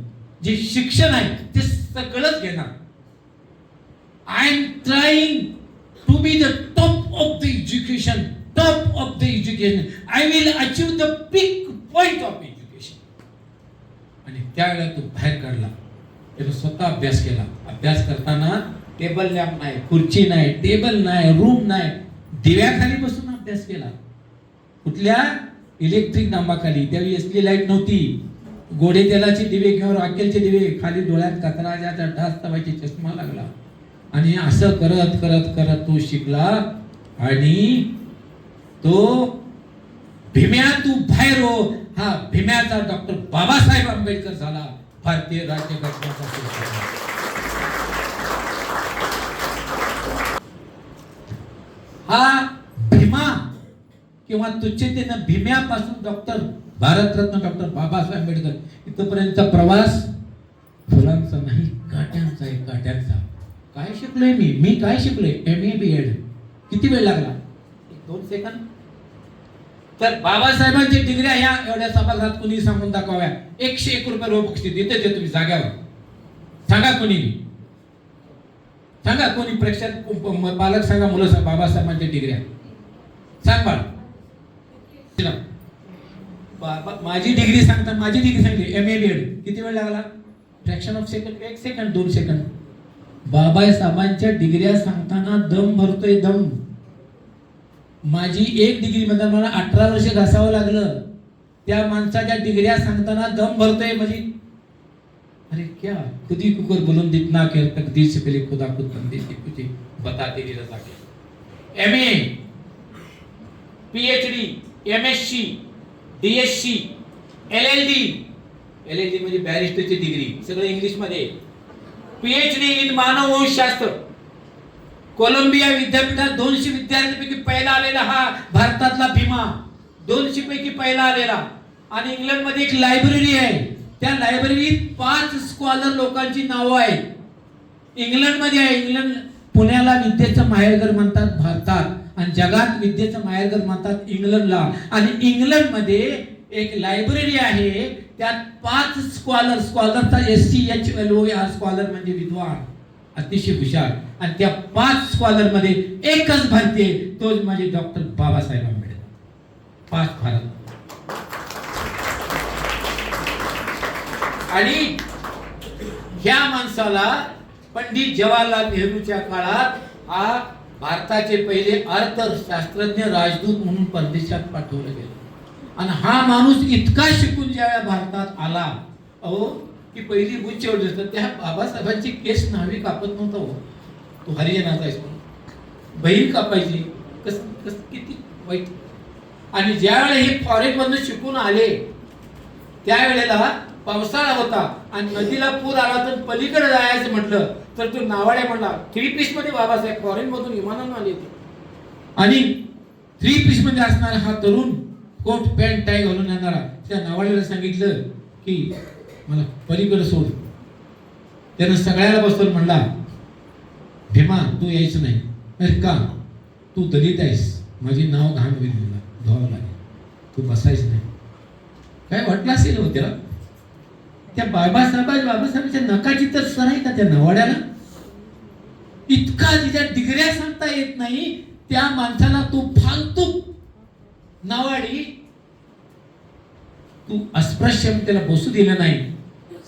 जे शिक्षण आहे ते सगळंच घेणार. I am trying to be the top of the education, I will achieve the peak point of education. आणि त्यावेळेला तो बाहेर काढला. त्याने स्वतः अभ्यास केला. अभ्यास करताना टेबल लॅम्प नाही, खुर्ची नाही, टेबल नाही, रूम नाही, दिव्याखाली बसून अभ्यास केला. कुठल्या? इलेक्ट्रिक नांबाखाली. त्यावेळी असली लाईट नव्हती. गोडे तेलाचे दिवे किंवा रॉकेलचे दिवे, खाली डोळ्यात कचराच्या ढास तवायचे, चष्मा लागला. आणि असं करत करत करत तो शिकला. आणि तो भीम्या तू बाहेर हो, हा भीम्याचा डॉक्टर बाबासाहेब आंबेडकर झाला. भारतीय राज्यघटनेचा हा भीमा किंवा तुच्छतेनं भीम्यापासून डॉक्टर भारतरत्न डॉक्टर बाबासाहेब आंबेडकर इथपर्यंतचा प्रवास फुलांचा नाही, काट्यांचा आहे, काट्यांचा. काय शिकलोय मी काय शिकलोय? MA BEd. किती वेळ लागला? 1-2 सेकंद. तर बाबासाहेबांची डिग्र्या ह्या एवढ्या सभागृहात कुणी सांगून दाखवाव्या. 101 रुपये बक्षीस देते ते तुम्ही जाग्यावर सांगा. कुणी सांगा कोणी प्रेक्षक पालक सांगा, मुलं सांगा बाबासाहेबांच्या डिग्र्या सांग बाळ. माझी डिग्री सांगता, माझी डिग्री सांगली MA BEd किती वेळ लागला? Fraction of second, 1 second 2 second. बाबासाहेबांच्या डिग्र्या सांगताना दम भरतोय दम. माझी एक डिग्री मध्ये मला 18 वर्ष घासावं लागलं. त्या माणसाच्या डिग्र्या सांगताना दम भरतोय म्हणजे अरे क्या खुदी कुकर बुलंद इतना के तकदीर से पहले खुदा खुद बंदे की तुझे बताते ही रजा के. MA PhD MSc DSc LLD म्हणजे बॅरिस्टरची डिग्री, सगळं इंग्लिश मध्ये. PhD इन मानववंशशास्त्र, कोलंबिया विद्यापीठात 200 विद्यार्थ्यांपैकी पहिला आलेला हा भारतातला भीमा, 200 पैकी पहिला आलेला. आणि इंग्लंड मध्ये एक लायब्ररी आहे, त्या लायब्ररीत 5 स्कॉलर लोकांची नावं आहेत. इंग्लंड मध्ये आहे. इंग्लंड, पुण्याला विद्येचं माहेरघर म्हणतात भारतात, आणि जगात विद्येचं माहेरघर म्हणतात इंग्लंडला. आणि इंग्लंड मध्ये एक लायब्ररी आहे, त्यात 5 स्कॉलरचा SCHLOR स्कॉलर म्हणजे विद्वान, अतिशय हुशार. आणि त्या 5 स्कॉलर मध्ये एकच भारतीय, तोच म्हणजे डॉक्टर बाबासाहेब आंबेडकर. 5 भारत. आणि ह्या माणसाला पंडित जवाहरलाल नेहरूच्या काळात हा भारताचे पहिले अर्थशास्त्रज्ञ राजदूत म्हणून परदेशात पाठवलं गेलं. आणि हा माणूस इतका शिकून ज्यावेळेला भारतात आला की पहिली उच्च तर त्या बाबासाहेबांची केस न्हावी कापत नव्हता. तो हरिजनाचा आहेस म्हणून बहीण कापायची, कस किती वाईट. आणि ज्यावेळेला हे फॉरेन मधून शिकून आले त्यावेळेला पावसाळा होता आणि नदीला पूर आला, तर पलीकडे जायचं म्हटलं तर तो नावाड्या म्हणला 3 पीस मध्ये बाबासाहेब फॉरेन मधून विमानानं आले होते. आणि 3 पीस मध्ये असणारा हा तरुण कोट पॅन्ट टाय घालून येणारा त्या नावाड्याला सांगितलं की मला पलीकडे सोड. त्यानं सगळ्याला बसवून म्हणला भीमा तू यायचं नाही. अरे का? तू दलित आहेस, माझी नाव घाण होईल, मला धुवावं लागेल, तू बसायचं नाही. काय वाटलं असेल हो त्याला? त्या बाबासाहेबांच्या नकाची तर सर आहे का त्या नवाड्याला? इतका तिच्या डिग्र्या सांगता येत नाही त्या माणसाला तू फालतू नवाडी, तू अस्पृश्य त्याला बसू दिलं नाही.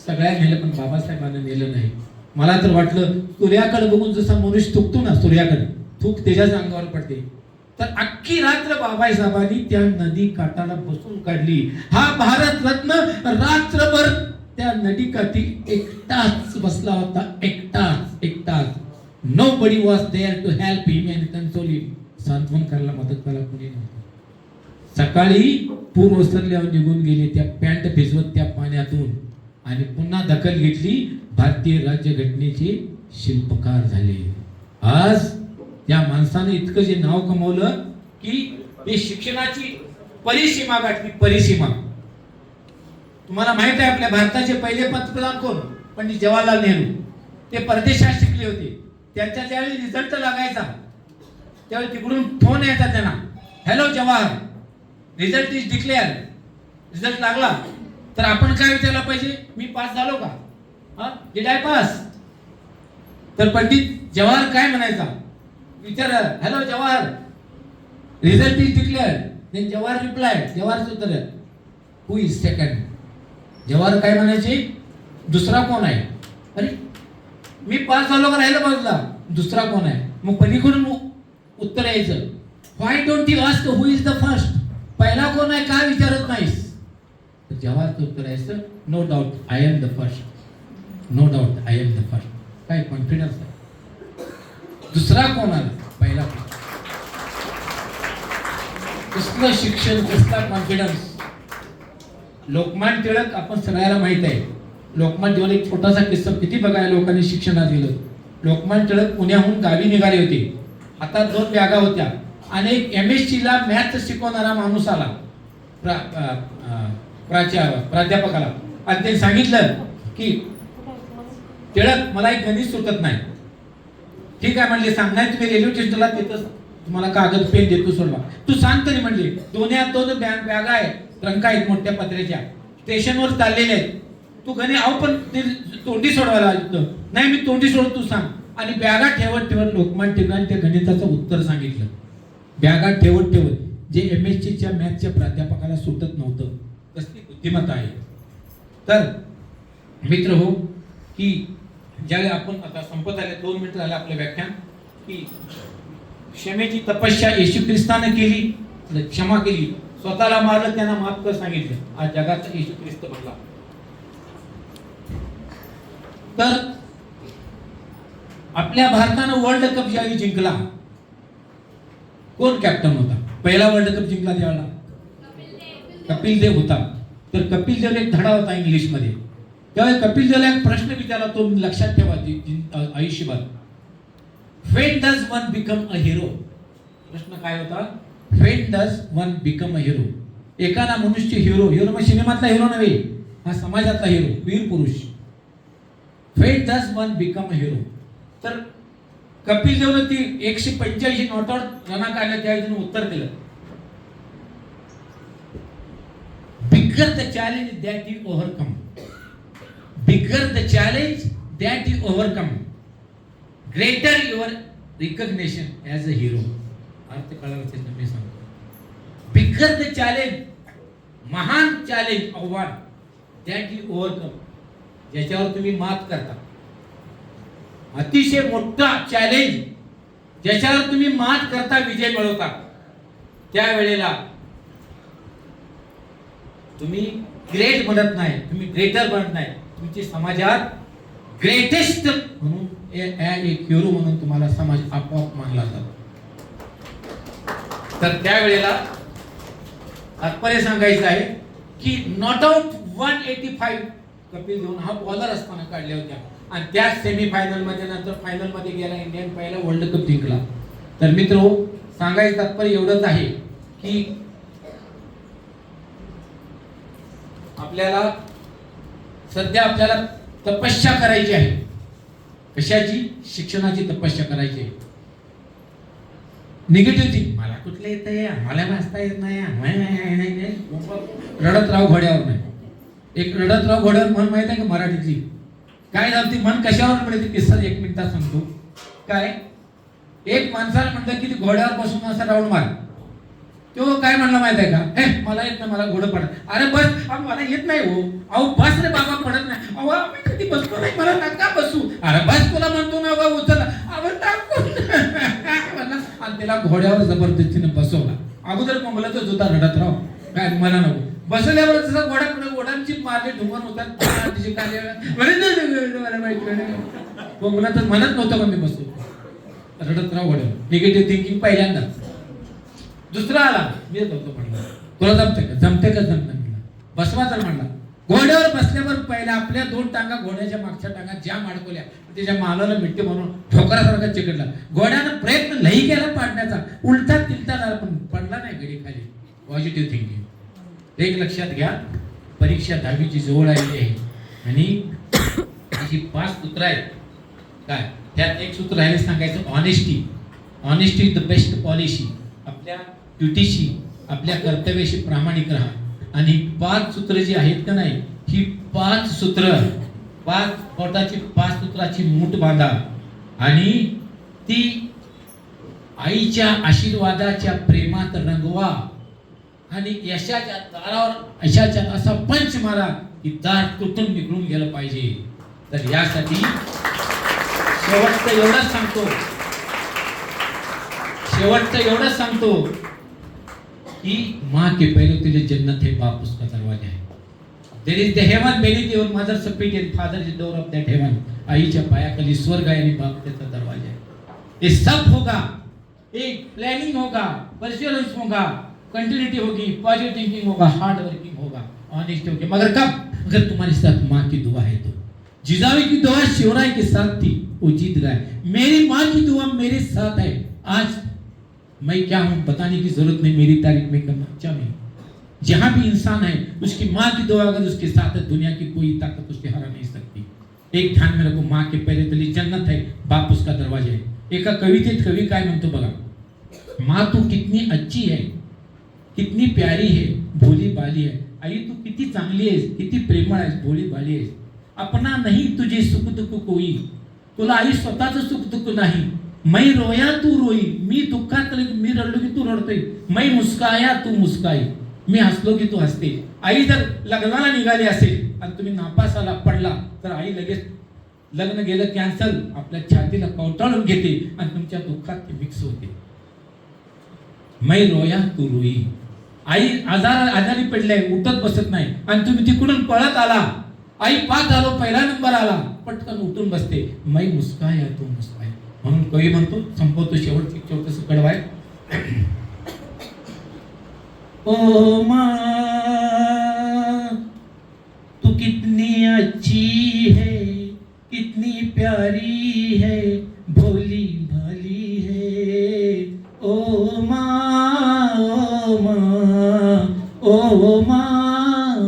सगळ्या नेलं पण बाबासाहेबांना नेलं नाही. मला तर वाटलं सूर्याकडे बघून जसा मनुष्य थुकतो ना, सूर्याकडे थूक त्याच्याच अंगावर पडते, तर अख्खी रात्र बाबासाहेबांनी त्या नदी काठाला बसून काढली. हा भारत रत्न रात्रभर त्या नदी काठी एकटाच बसला होता. एकटाच. Nobody was there to help him and console him. सांत्वन करायला, मदत करायला कोणी नव्हतं. सकाळी पूर ओसरल्यावर निघून गेले त्या पॅन्ट भिजवत त्या पाण्यातून, आणि पुन्हा दखल घेतली. भारतीय राज्यघटनेचे शिल्पकार झाले. आज त्या माणसाने इतकं जे नाव कमवलं की हे शिक्षणाची परिसीमा गाठली. परिसीमा. तुम्हाला माहित आहे आपल्या भारताचे पहिले पंतप्रधान कोण? पंडित जवाहरलाल नेहरू. ते परदेशात शिकले होते. त्यांच्या ज्यावेळी रिझल्ट लागायचा त्यावेळी तिकडून फोन यायचा त्यांना, hello Jawahar, result is declare. Result लागला तर आपण काय विचारलं पाहिजे? मी पास झालो का? Did I pass? तर पंडित जवाहर काय म्हणायचा? विचार, hello Jawahar, result is declare. Then Jawahar reply, जवाहरचं उत्तर, हु इज सेकंड? जवाहर काय म्हणायचे? दुसरा कोण आहे? अरे मी पास झालो का राहिला बाजूला, दुसरा कोण आहे? मग पलीकडून उत्तर यायचं, why don't you ask who is the first? पहिला कोण आहे का विचारत नाहीस? तर जवाहरचं उत्तर यायचं, no doubt I am the first. No doubt I am the first. काय कॉन्फिडन्स आहे. दुसरा कोण आला, पहिला कोण? कसलं शिक्षण, कसला कॉन्फिडन्स. लोकमान्य टिळक आपण सगळ्याला माहित आहे. लोकमान्य टिळक एक छोटासा किस्सा, किती बघायला लोकांनी शिक्षणात गेलं. लोकमान्य टिळक पुण्याहून गावी निघाले होते. हातात 2 बॅगा होत्या आणि एक MSc ला मॅथ्स शिकवणारा माणूस आला प्राध्यापकाला, आणि त्यांनी सांगितलं की टिळक मला एक गणित सुटत नाही. ठीक आहे म्हणले, सांगणार तुम्ही रेल्वे स्टेशनला तिथं तुम्हाला कागद पेन देतो, सोडवा. तू सांग तरी म्हणले. दोन्ही 2 बॅगा आहे, ट्रंक आहेत मोठ्या पत्र्याच्या, स्टेशनवर चाललेले आहेत. तू गणित पण तोंडी सोडवायला नाही, मी तोंडी सोडतो, तू सांग. आणि बॅगा ठेवत ठेवत लोकमान्य टिळकांनी त्या गणिताचं उत्तर सांगितलं. बॅगा ठेवत ठेवत जे MSc च्या मॅथच्या प्राध्यापकाला सुटत नव्हतं. कसली बुद्धिमत्ता आहे. तर मित्र हो की ज्यावेळी आपण आता संपत आले 2 मिनिटं झाले आपलं व्याख्यान, की क्षमेची तपस्या येशू ख्रिस्ताने केली, क्षमा केली, स्वतःला मारलं, त्यांना माफ कर सांगितलं. आज जगाचा येशू ख्रिस्त बनला. तर आपल्या भारतानं वर्ल्ड कप ज्यावेळी जिंकला, कोण कॅप्टन होता? पहिला वर्ल्ड कप जिंकला त्यावेळेला कपिल देव होता. तर कपिल देव एक धडा होता इंग्लिश मध्ये. त्यावेळी कपिल देवला एक प्रश्न विचारला, तो लक्षात ठेवा आयुष्यभर. When does one become a hero? प्रश्न काय होता? When does one become a hero? एखादा मनुष्य हिरो, हिरो म्हणजे सिनेमातला हिरो नव्हे, हा समाजातला हिरो, वीर पुरुष. When does one become a hero? तर कपिल देवने ती 185 नॉट आउट रना काढल्या, त्यावेळी उत्तर दिलं, bigger the challenge that you overcome, bigger the challenge that you overcome, greater your recognition as a hero. अर्थ कळाला त्याचा मी सांगतो. bigger the challenge, महान चॅलेंज, आव्हान, that you overcome, ज्याच्यावर तुम्ही मात करता. अतिशय मोठा चॅलेंज ज्याच्यावर तुम्ही मात करता, विजय मिळवता, त्यावेळेला तुम्ही ग्रेट बनत नाही, तुम्ही ग्रेटर बनत नाही, तुमची समाजात ग्रेटेस्ट म्हणून एक हिरो म्हणून तुम्हाला समाज आपोआप मानला जातो. तर त्यावेळेला तात्पर्य सांगायचं आहे की नॉट आउट 185 कपिल देव हा बॉलर असताना काढल्या होत्या, आणि त्या सेमीफायनल मध्ये नंतर फायनल मध्ये गेला, इंडियन पहिला वर्ल्ड कप जिंकला. तर मित्र सांगायचं तात्पर्य एवढंच आहे की आपल्याला सध्या आपल्याला तपस्या करायची आहे. कशाची? शिक्षणाची तपस्या करायची आहे. निगेटिव्ह थिंक, मला कुठलं येतंय, आम्हाला वाचता येत नाही, रडत राव घोड्यावर नाही. एक रडत राव घोड्यावर म्हण माहित आहे का मराठीतली? काय झालं ती म्हण, कशावर मिळते किस्सा 1 मिनिटात सांगतो. काय, एक माणसाला म्हणलं की ती घोड्यावर बसून असा राऊंड मार. तो काय म्हणला माहित आहे का? मला येत नाही, मला घोडं पडत. अरे बस, मला येत नाही हो. अहो बस रे बाबा, पडत नाही. अहो मी कधी बसतो नाही, मला नका बसू. अरे बस तुला म्हणतो ना बाबा, उचल. आणि त्याला घोड्यावर जबरदस्तीने बसवला. अगोदर कोंबलाच होता रडत राव, काय मला नको. बसल्यावर जसा घोडा घोडांची मारले ढुंगण होतात, कोंबलाच म्हणत नव्हतं का मी बसतो, रडत राव घोड्यावर. निगेटिव्ह थिंकिंग पहिल्यांदा. दुसरा आला, मी नव्हतो म्हणला, तुला जमते का? जमते का? जमत म्हणला. बसवा तर म्हणला. घोड्यावर बसल्यावर पहिला आपल्या 2 टांगा घोड्याच्या मागच्या टांगा ज्या अडकवल्या, त्याच्या मालाला मिट्टी म्हणून ठोकरासारखा चिकटला. घोड्यानं प्रयत्न लई केला पाडण्याचा, उलटा तिलटा झाला, पण पडला नाही घडी खाली. Positive thinking. एक लक्षात घ्या, परीक्षा 10वीची जवळ आलेली आहे आणि अशी 5 सूत्र आहेत. काय त्यात एक सूत्र आहे सांगायचं, honesty. Honesty is the best policy. आपल्या ड्युटीशी, आपल्या कर्तव्याशी प्रामाणिक राहा. आणि 5 सूत्र जी आहेत का नाही, ही 5 सूत्र, 5 पोटाची 5 सूत्राची मूठ बांधा आणि ती आईच्या आशीर्वादाच्या प्रेमात रंगवा आणि यशाच्या दारावर अशाच्या असा पंच मारा की दार तुटून निघून गेलं पाहिजे. तर यासाठी शेवटचं एवढंच सांगतो कि माँ के पैरों के लिए जन्नत है, बाप उसका दरवाजा है. There is the heaven beneath your mother's feet and father is the door of that heaven. आईच्या पायाखाली स्वर्ग आहे आणि बाप त्याचा दरवाजा है. ये सब होगा, एक प्लानिंग होगा, परसिवरेंस होगा, कंटिन्यूटी होगी, पॉजिटिव थिंकिंग होगा, हार्ड वर्किंग होगा, ऑनेस्ट होगी. मगर कब? अगर तुम्हारे साथ माँ की दुआ है तो. जिजाऊ की दुआ शिवराय के साथ थी, वो जीत गए. मेरी माँ की दुआ मेरे साथ है. आज मैं क्या हूं बताने की जरूरत नहीं, मेरी तारीफ में करना अच्छा नहीं. जहां भी इंसान है उसकी माँ की दुआ अगर उसके साथ है, दुनिया की कोई ताकत उसके हरा नहीं सकती. एक ध्यान में रखो, माँ के पैरे तली जन्नत है, बाप उसका दरवाजा है. एका कवितेत कवी काय म्हणतो बघा, माँ तू कितनी अच्छी है, कितनी प्यारी है, भोली बाली है. आई तू किती चांगली आहेस, किती प्रेमळ आहेस, भोली बाली आहेस. अपना नहीं तुझे सुख दुख कोई, तुला आई स्वतःच सुख दुःख नाही. मै रोया तू रोई, मी दुःखात मी रडलो की तू रडतोय. मै मुस्काया तू मुस्काई, मी हसलो की तू हसते. आई जर लग्नाला निघाली असेल आणि तुम्ही नापासाला पडला तर आई लगेच लग्न गेलं कॅन्सल, आपल्या छातीला कवटाळून घेते आणि तुमच्या दुःखात ती मिक्स होते. मै रोया तू रोई. आई आजारी पडले, उठत बसत नाही आणि तुम्ही तिकडून पळत आला, आई पास झालो, पहिला नंबर आला, पटकन उठून बसते. मै मुस्काया तू मुस्काई. म्हणून कवी म्हणतो, संपवतो शेवटची छोटस कडवाय. ओ माँ तू कितनी अच्छी है, कितनी प्यारी है, भोली भाली है. ओ माँ ओ माँ ओ माँ ओ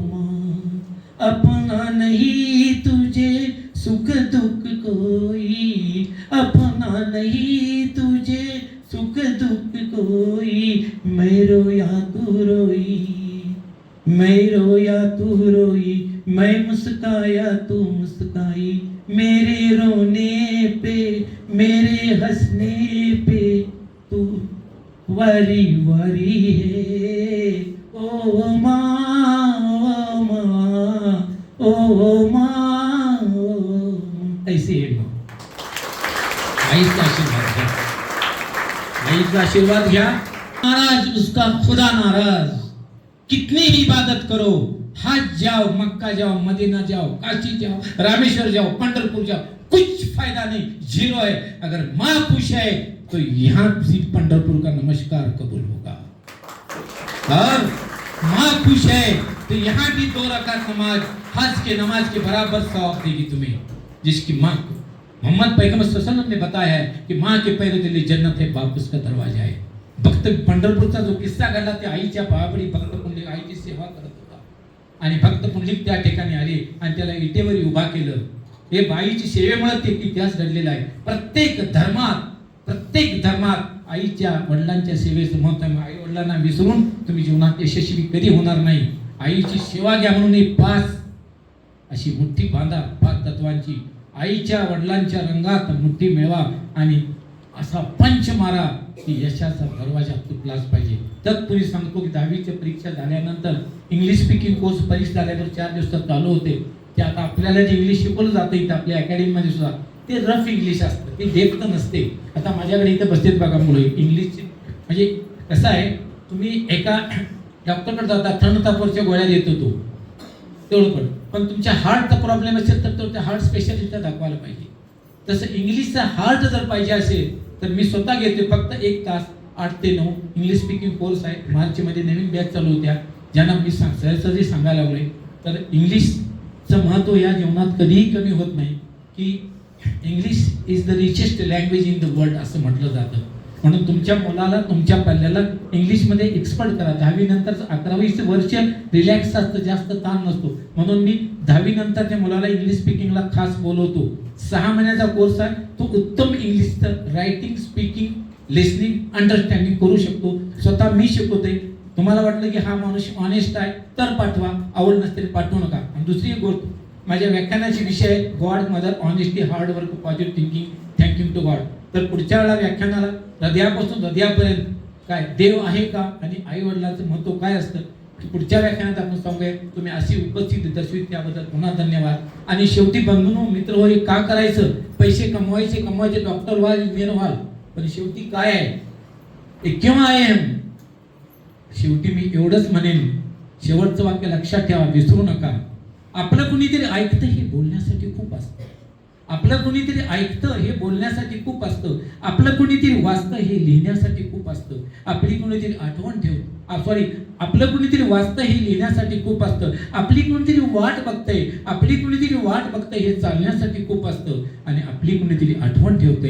माँ, अपना नहीं तुझे सुख दुख कोई, अपना नहीं तुझे सुख दुख कोई. मैं रोया तू रोई, मैं रोया तू रोई, मैं मुस्काया तू मुस्काई. मेरे रोने पे मेरे हंसने पे तू वारी वारी है. ओ माँ ओ माँ ओ माँ ओ माँ. ऐसे है माँ. आईचा आशीर्वाद घ्या, आईचा आशीर्वाद घ्या. नाराज उसका खुदा नाराज, कितनी ही इबादत करो, हज जाओ, मक्का जाओ, मदीना जाओ, काशी जाओ, रामेश्वर जाओ, पंढरपुर जाओ, कुछ फायदा नहीं, जीरो है. अगर माँ खुश है तो यहाँ भी पंढरपुर का नमस्कार कबूल होगा. और माँ खुश है तो यहाँ भी 2 रकात नमाज हज के नमाज के बराबर सवाब देगी तुम्हें. जिसकी माँ को मोहम्मद पैगंबर सल्लल्लाहु अलैहि वसल्लम ने बताया है कि माँ के पैरों के लिए जन्नत है, बाप उसका दरवाजा है. भक्त पंढरपूरचा जो किस्सा घडला त्या आईच्या पायापडी भक्त पुंडलिक आईची सेवा करत होता आणि भक्त पुंडलिक त्या ठिकाणी आले आणि त्याला इटेवर उभा केलं. हे बाईची सेवेमुळे ते इतिहास घडलेला आहे. प्रत्येक धर्मात आईच्या वडिलांच्या सेवेचं महत्त्व आहे. आई वडिलांना विसरून तुम्ही जीवनात यशस्वी कधी होणार नाही. आईची सेवा घ्या म्हणून एक 5 अशी मुठ्ठी बांधा, 5 तत्वांची. आईच्या वडिलांच्या रंगात मुठ्ठी मिळवा आणि असा पंच मारा की यशाचा दरवाजा तुटलाच पाहिजे. तत्पूर्वी सांगतो की 10वीच्या परीक्षा झाल्यानंतर इंग्लिश स्पीकिंग कोर्स परीक्षा झाल्यावर 4 दिवसात चालू होते. ते आता आपल्याला जे इंग्लिश शिकवलं जातं इथं आपल्या अकॅडमीमध्ये सुद्धा ते रफ इंग्लिश असतं, ते डेप्थ नसते. आता माझ्याकडे इथं बसतेत बघा मुलं, इंग्लिश म्हणजे कसं आहे, तुम्ही एका डॉक्टरकडे जाता, थंड तापावरच्या गोळ्या देतो तो तेवढं पण तुमच्या हार्टचा प्रॉब्लेम असेल तर तो त्या हार्ट स्पेशालिस्टला दाखवायला पाहिजे. तसं इंग्लिशचा हार्ट जर पाहिजे असेल तर मी स्वतः घेते फक्त 1 तास 8 ते 9 इंग्लिश स्पीकिंग कोर्स आहे. मार्चमध्ये नवीन बॅच चालू होत्या ज्यांना मी सहज सांगायला लागलोय. तर इंग्लिशचं महत्त्व या जीवनात कधीही कमी होत नाही की English is the richest language in the world असं म्हटलं जातं. म्हणून तुमच्या मुलाला तुमच्या पल्ल्याला इंग्लिशमध्ये एक्सपर्ट करा. 10वी नंतर 11वीचं वर्ष रिलॅक्स असतं, जास्त ताण नसतो. म्हणून मी 10वी नंतरच्या मुलाला इंग्लिश स्पीकिंगला खास बोलवतो. 6 महिन्याचा कोर्स आहे. तो उत्तम इंग्लिशचं रायटिंग, स्पीकिंग, लिसनिंग, अंडरस्टँडिंग करू शकतो. स्वतः मी शिकवतोय. तुम्हाला वाटलं की हा माणूस ऑनेस्ट आहे तर पाठवा, आवड नसते पाठवू नका. आणि दुसरी गोष्ट, माझ्या व्याख्यानाचे विषय आहे God, mother, honesty, hard work, positive thinking, thanking to God. तर पुढच्या वेळेला व्याख्यानाला हृदयापासून हृदयापर्यंत काय देव आहे का आणि आई वडिलांचं महत्त्व काय असतं की पुढच्या व्याख्यानात आपण सांगूया. तुम्ही अशी उपस्थिती दर्शवित त्याबद्दल पुन्हा धन्यवाद. आणि शेवटी बंधूंनो, मित्र हो, हे का करायचं? पैसे कमवायचे, डॉक्टर व्हाल, इंजिनियर व्हाल, पण शेवटी काय आहे, क्यों आए हम? शेवटी मी एवढंच म्हणेन, शेवटचं वाक्य लक्षात ठेवा, विसरू नका. आपलं कुणीतरी ऐकतं हे बोलण्यासाठी खूप असतं. आपलं कुणीतरी ऐकतं हे बोलण्यासाठी खूप असतं. आपलं कुणीतरी वाचतं हे लिहिण्यासाठी खूप असतं. आपली कुणीतरी आठवण आपलं कुणीतरी वाचतं हे लिहिण्यासाठी खूप असतं. आपली कुणीतरी वाट बघतंय हे चालण्यासाठी खूप असतं. आणि आपली कुणीतरी आठवण ठेवते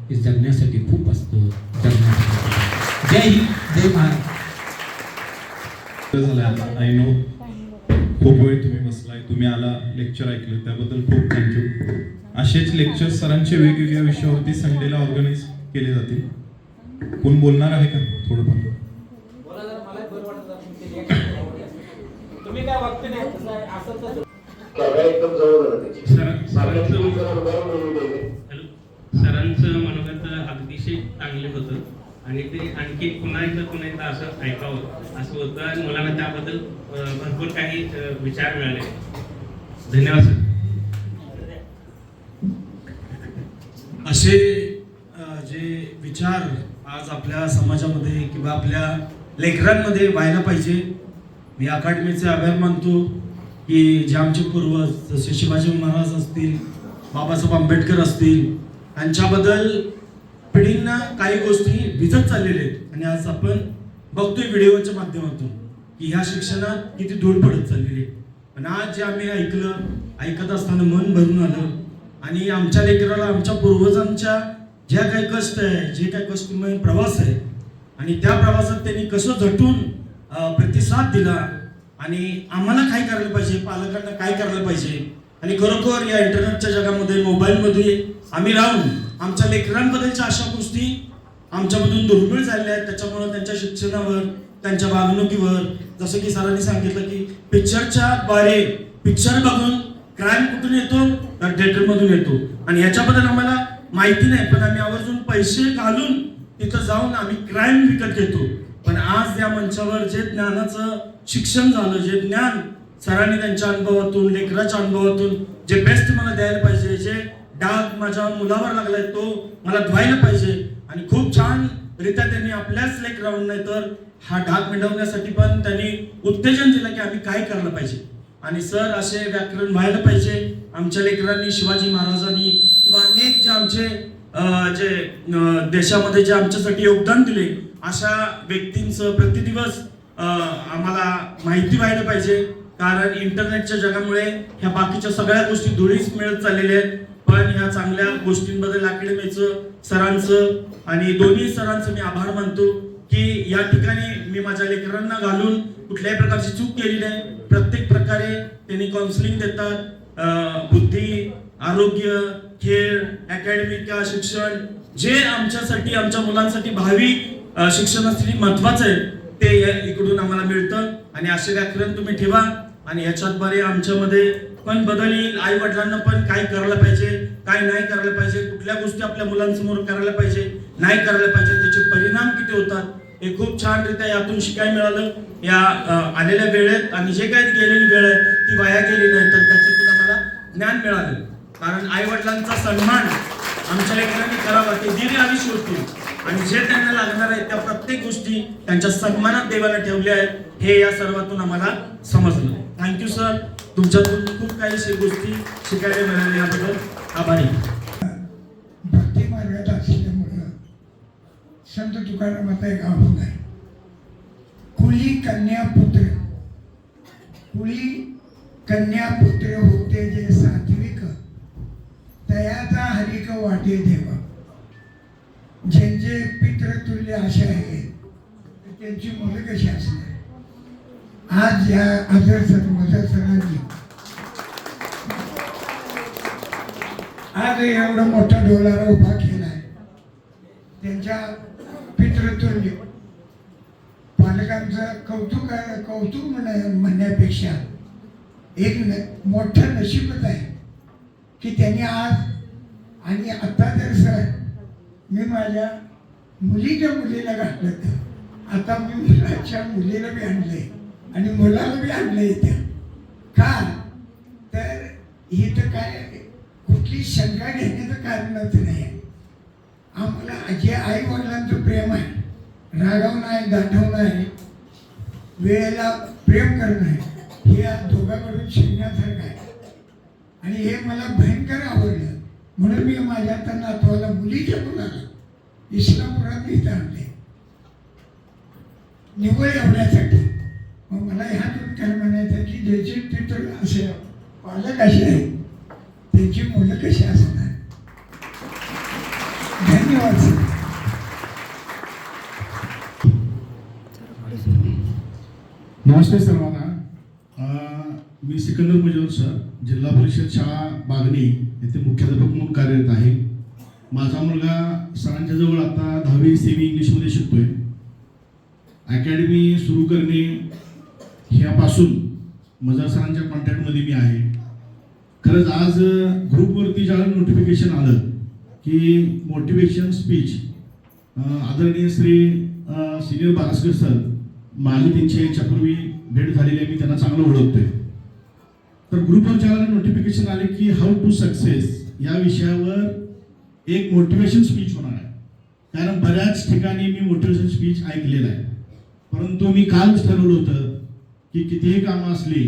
हे जगण्यासाठी खूप असतं. जय हिंद, जय महाराष्ट्र. आय नो खूप वेळ तुम्ही बसलाय, तुम्ही आला, लेक्चर ऐकलं, त्याबद्दल खूप थँक्यू. असेच लेक्चर सरांचे वेगवेगळ्या विषयावरती संडेला ऑर्गनाईज केले जातील. कोण बोलणार आहे का? थोडंफार तुम्ही काय बघते नाही असं एकदम जवळ झालं त्याची. सरांचं मनोगत अतिशय चांगले होतं आणि ते आणखी पुन्हा एकदा असं ऐकावं असं होतं आणि मुलांना त्याबद्दल भरपूर काही विचार मिळाले. धन्यवाद सर. असे जे विचार आज आपल्या समाजामध्ये किंवा आपल्या लेकरांमध्ये व्हायला पाहिजे. मी अकादमीचे आभार मानतो की जे आमचे पूर्वज जसे शिवाजी महाराज असतील, बाबासाहेब आंबेडकर असतील, यांच्याबद्दल पिढींना काही गोष्टी भिजत चाललेल्या आहेत आणि आज आपण बघतोय व्हिडिओच्या माध्यमातून की ह्या शिक्षणात किती धूळ पडत चाललेली आहे. पण आज जे आम्ही ऐकत असताना मन भरून आलं आणि आमच्या लेकराला आमच्या पूर्वजांच्या ज्या काही कष्ट आहे, जे काही कष्टमय प्रवास आहे आणि त्या प्रवासात त्यांनी कसं झटून प्रतिसाद दिला आणि आम्हाला काय करायला पाहिजे, पालकांना काय करायला पाहिजे आणि खरोखर या इंटरनेटच्या जगामध्ये मोबाईलमध्ये आम्ही राहून आमच्या लेकरांबद्दलच्या अशा गोष्टी आमच्यामधून दुर्मिळ झालेल्या आहेत. त्याच्यामुळे त्यांच्या शिक्षणावर, त्यांच्या वागणुकीवर, जसं की सरांनी सांगितलं की पिक्चरच्या द्वारे पिक्चर बघून क्राईम कुठून येतो तर थिएटरमधून येतो आणि याच्याबद्दल आम्हाला माहिती नाही, पण आम्ही आवर्जून पैसे घालून तिथं जाऊन आम्ही क्राईम विकत घेतो. पण आज या मंचावर जे ज्ञानाचं शिक्षण झालं, जे ज्ञान सरांनी त्यांच्या अनुभवातून, लेकराच्या अनुभवातून जे बेस्ट मला द्यायला पाहिजे, जे डाग माझ्या मुलावर लागलाय तो मला धुवायला पाहिजे आणि खूप छान रित्या त्यांनी आपल्याच लेकरावरून नाही तर हा डाग मिटवण्यासाठी पण त्यांनी उत्तेजन दिलं की आम्ही काय करायला पाहिजे. आणि सर असे व्याकरण व्हायला पाहिजे. आमच्या लेकरांनी शिवाजी महाराजांनी किंवा अनेक जे आमचे जे देशामध्ये जे आमच्यासाठी योगदान दिले अशा व्यक्तींचं प्रतिदिवस आम्हाला माहिती व्हायला पाहिजे. कारण इंटरनेटच्या जगामुळे ह्या बाकीच्या सगळ्या गोष्टी धुळीच मिळत चाललेल्या आहेत. पण ह्या चांगल्या गोष्टींबद्दल अकॅडमीचं, सरांचं आणि दोन्ही सरांचं मी आभार मानतो की या ठिकाणी मी माझ्या लेकरांना घालून कुठल्याही प्रकारची चूक केली नाही. प्रत्येक प्रकारे त्यांनी काउन्सिलिंग देतात. बुद्धी, आरोग्य, खेळ, अकॅडमिक शिक्षण जे आमच्यासाठी, आमच्या मुलांसाठी भावी शिक्षणासाठी महत्वाचं आहे ते इकडून आम्हाला मिळतं. आणि असे व्याकरण तुम्ही ठेवा आणि याच्याद्वारे आमच्यामध्ये पण बदल येईल. आई वडिलांना पण काय करायला पाहिजे, काय नाही करायला पाहिजे, कुठल्या गोष्टी आपल्या मुलांसमोर करायला पाहिजे, नाही करायला पाहिजे, त्याचे परिणाम किती होतात हे खूप छान रित्या यातून शिकायला मिळालं. या आलेल्या वेळेत आणि जे काही गेलेली वेळ आहे ती वाया गेली नाही तर त्याच्यातून आम्हाला ज्ञान मिळालं. कारण आई वडिलांचा सन्मान आमच्या लेकरांनी करावा, ते दीर्घ आयुष्य होतील आणि जे त्यांना लागणार आहे त्या प्रत्येक गोष्टी त्यांच्या सन्मानात देवाला ठेवल्या आहेत हे या सर्वातून आम्हाला समजलं. Thank you sir. तुमच्यातून खूप काही गोष्टी शिकायला मिळाल्या याबद्दल आभारी. भक्ती मार्गात असल्यामुळं संत तुकारामाचा एक आव्हान आहे. कुळी कन्या पुत्र, कुळी कन्या पुत्र होते जे सात्विक, तयाचा हरिक वाटे देवा. ज्यांचे पितृतुल्य असे आहेत त्यांची मुलं कशी असणार. आज या मदर सरांनी आज एवढा मोठा डोलारा उभा केलाय. त्यांच्या पितृतुल्य पालकांचं कौतुक म्हणण्यापेक्षा एक मोठं नशीबच आहे की त्यांनी आज. आणि आता जर सर मी माझ्या मुलीच्या मुलीला घातलं तर आता मी मुलाच्या मुलीला बी आणलंय आणि मुलाला बी आणलंय. त्या का तर ही तर काय कुठली शंका घेण्याचं कारणच नाही आहे. आम्हाला जे आई वडिलांचं प्रेम आहे, रागवणं आहे, दाखवणं आहे, वेळेला प्रेम करणं आहे, हे या दोघांकडून शिकण्यासारखं आहे. आणि हे मला भयंकर आवडलं म्हणून मी माझ्या आता नातवाला मुलीच्या मुलाला इस्लामपुरात इथं आणले निवड एवढ्यासाठी. मग मला ह्यातून काय म्हणायचं की ज्याचे पितृ असे पालक असे आहेत त्यांची मुलं कशी असणार. धन्यवाद सर. नमस्ते सर्वांना. मी सिकंदर मुजवर सर, जिल्हा परिषद शाळा बागणी येथे मुख्याध्यापक म्हणून कार्यरत आहे. माझा मुलगा सरांच्या जवळ आता 10वी सेमी इंग्लिशमध्ये शिकतोय. अकॅडमी सुरू करणे ह्यापासून मजर सरांच्या कॉन्टॅक्टमध्ये मी आहे. खरंच आज ग्रुपवरती ज्यावेळेला नोटिफिकेशन आलं की मोटिवेशन स्पीच आदरणीय श्री सिनियर बारस्कर सर, माझी त्यांची याच्यापूर्वी भेट झालेली आहे, मी त्यांना चांगलं ओळखतोय. तर ग्रुपवर ज्यावेळेला नोटिफिकेशन आले की हाऊ टू सक्सेस या विषयावर एक मोटिवेशन स्पीच होणार आहे. कारण बऱ्याच ठिकाणी मी मोटिवेशन स्पीच ऐकलेलं आहे, परंतु मी कालच ठरवलं होतं की कितीही कामं असली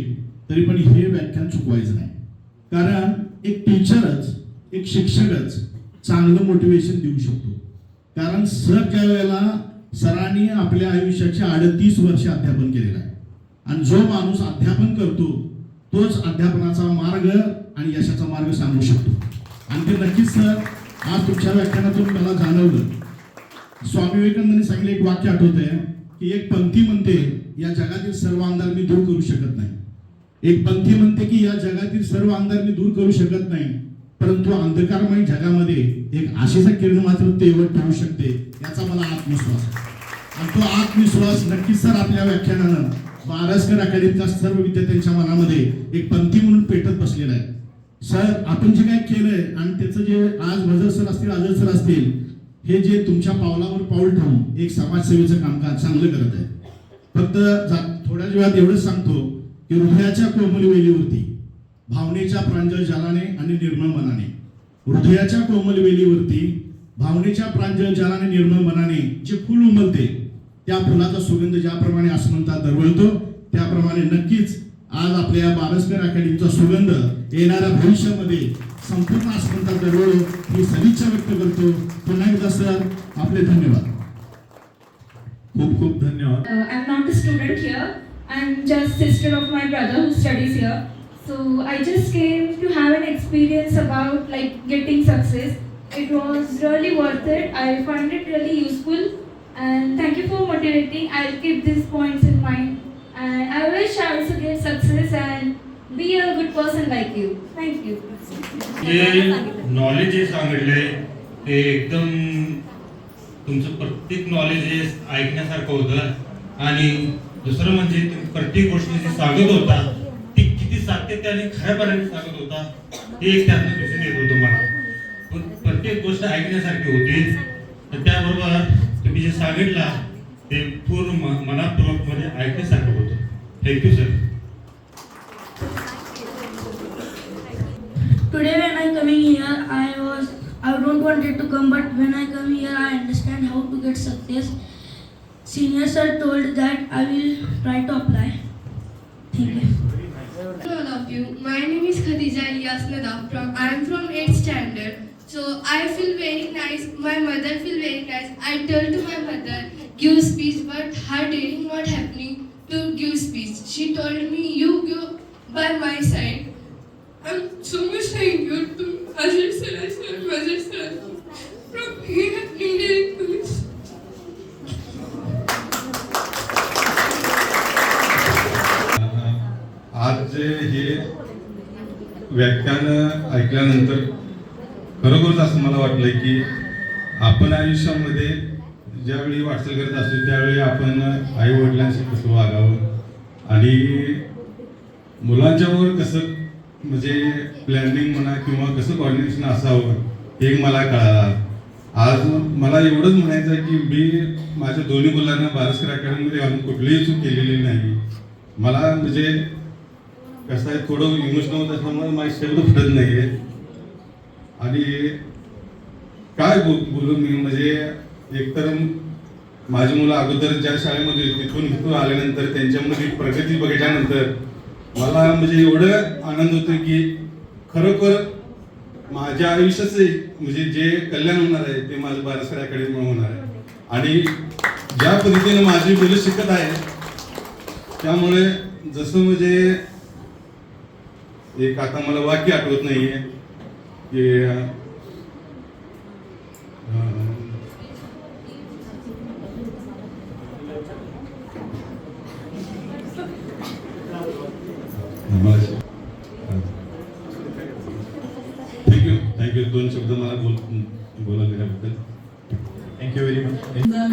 तरी पण हे व्याख्यान चुकवायचं नाही. कारण एक टीचरच, एक शिक्षकच चांगलं मोटिवेशन देऊ शकतो. कारण सर ज्या वेळेला सरांनी आपल्या आयुष्याचे 38 वर्ष अध्यापन केलेलं आहे आणि जो माणूस अध्यापन करतो तोच अध्यापनाचा मार्ग आणि यशाचा मार्ग सांगू शकतो. आणि ते नक्कीच सर आज तुमच्या व्याख्यानातून मला जाणवलं. स्वामी विवेकानंदांनी सांगितलं एक वाक्य आठवतंय की एक पंक्ती म्हणते, या जगातील सर्व अंधार मी दूर करू शकत नाही. एक पंक्ती म्हणते की या जगातील सर्व अंधार मी दूर करू शकत नाही, परंतु अंधकारमय जगामध्ये एक आशेचा किरण मात्र तेवढ ठेवू शकते, याचा मला आत्मविश्वास आहे. आणि तो आत्मविश्वास नक्कीच सर आपल्या व्याख्यानानं बारस्कर अकॅडमीच्या सर्व विद्यार्थ्यांच्या मनामध्ये एक पंक्ती म्हणून पेटत बसलेला आहे. सर आपण जे काय केलंय आणि त्याचं जे आज वजर सर असतील, अजय सर असतील, हे जे तुमच्या पावलावर पाऊल ठेवून एक समाजसेवेचं कामकाज चांगलं करत आहे. फक्त थोड्या वेळात एवढंच सांगतो की हृदयाच्या कोमल वेलीवरती भावनेच्या प्रांजळ जालाने आणि निर्मळ मनाने, हृदयाच्या कोमल वेलीवरती भावनेच्या प्रांजळ जालाने निर्मळ मनाने जे फुल उमलते त्या फुलाचा सुगंध ज्याप्रमाणे आसमंतात दरवळतो त्याप्रमाणे नक्कीच आज आपल्या बारस्कर अकॅडमीचा सुगंध येणाऱ्या भविष्यामध्ये संपूर्ण आसमंतात दरवळो ही सदिच्छा व्यक्त करतो. पुन्हा एकदा सर आपले धन्यवाद. खूप खूप धन्यवाद. I'm not a student here. I'm just sister of my brother who studies here. So I just came to have an experience about like getting success. It was really worth it. I find it really useful. And thank you for motivating. I'll keep these points in mind. And I wish I also get success and be a good person like you. Thank you. हे knowledge जे सांगितलंय ते एकदम तुमचं प्रत्येक knowledge हे ऐकण्यासारखं होतं. आणि दुसरं म्हणजे तुम्ही प्रत्येक गोष्ट जी सांगत होता ती किती सातत्याने खऱ्यापणाने सांगत होता हे एक त्यातून दिसून येत होतं मला. प्रत्येक गोष्ट ऐकण्यासारखी होती. तर त्याबरोबर तुम्ही जे सांगितला ते पूर्ण मनापूर्वक मध्ये ऐकण्यासारखं होतं. Thank you sir. Today when I coming here, I don't wanted to come, but when I come here, I understand how to get success. Senior sir told that I will try to apply. Thank you. All of you. My name is Khadija Ilyas Nadaf. I am from 8th standard. So I feel very nice. My mother feel very nice. I told to my mother give speech, but her daring not happening to give speech. She told me you go by my side. I'm so much thankful to Ajay sir and Majid sir from he happening daring to this. आज जे हे व्याख्यान ऐकल्यानंतर खरोखरच असं मला वाटलंय की आपण आयुष्यामध्ये ज्यावेळी वाटचाल करत असतो त्यावेळी आपण आई वडिलांशी कसं वागावं आणि मुलांच्यावर कसं म्हणजे प्लॅनिंग म्हणा किंवा कसं कॉर्डिनेशन असावं हे मला कळालं. आज मला एवढंच म्हणायचं आहे की मी माझ्या दोन्ही मुलांना बारस्कर अकॅडमीमध्ये घालून कुठलीही चूक केलेली नाही. मला म्हणजे कसं आहे थोडं इमोशनल होत असल्यामुळे माझे शब्द फुटत नाही आहे. आणि काय बोलू मी म्हणजे एकतर माझी मुलं अगोदर ज्या शाळेमध्ये तिथून इथून आल्यानंतर त्यांच्यामध्ये प्रगती बघितल्यानंतर मला म्हणजे एवढं आनंद होतो की खरोखर माझ्या आयुष्याचे म्हणजे जे कल्याण होणार आहे ते माझं बारस्कर अकॅडमीमुळे होणार आहे. आणि ज्या पद्धतीने माझी मुलं शिकत आहे त्यामुळे जसं म्हणजे एक आता मला वाक्य आठवत नाहीये की थँक्यू. दोन शब्द मला बोलायला दिल्याबद्दल थँक्यू व्हेरी मच.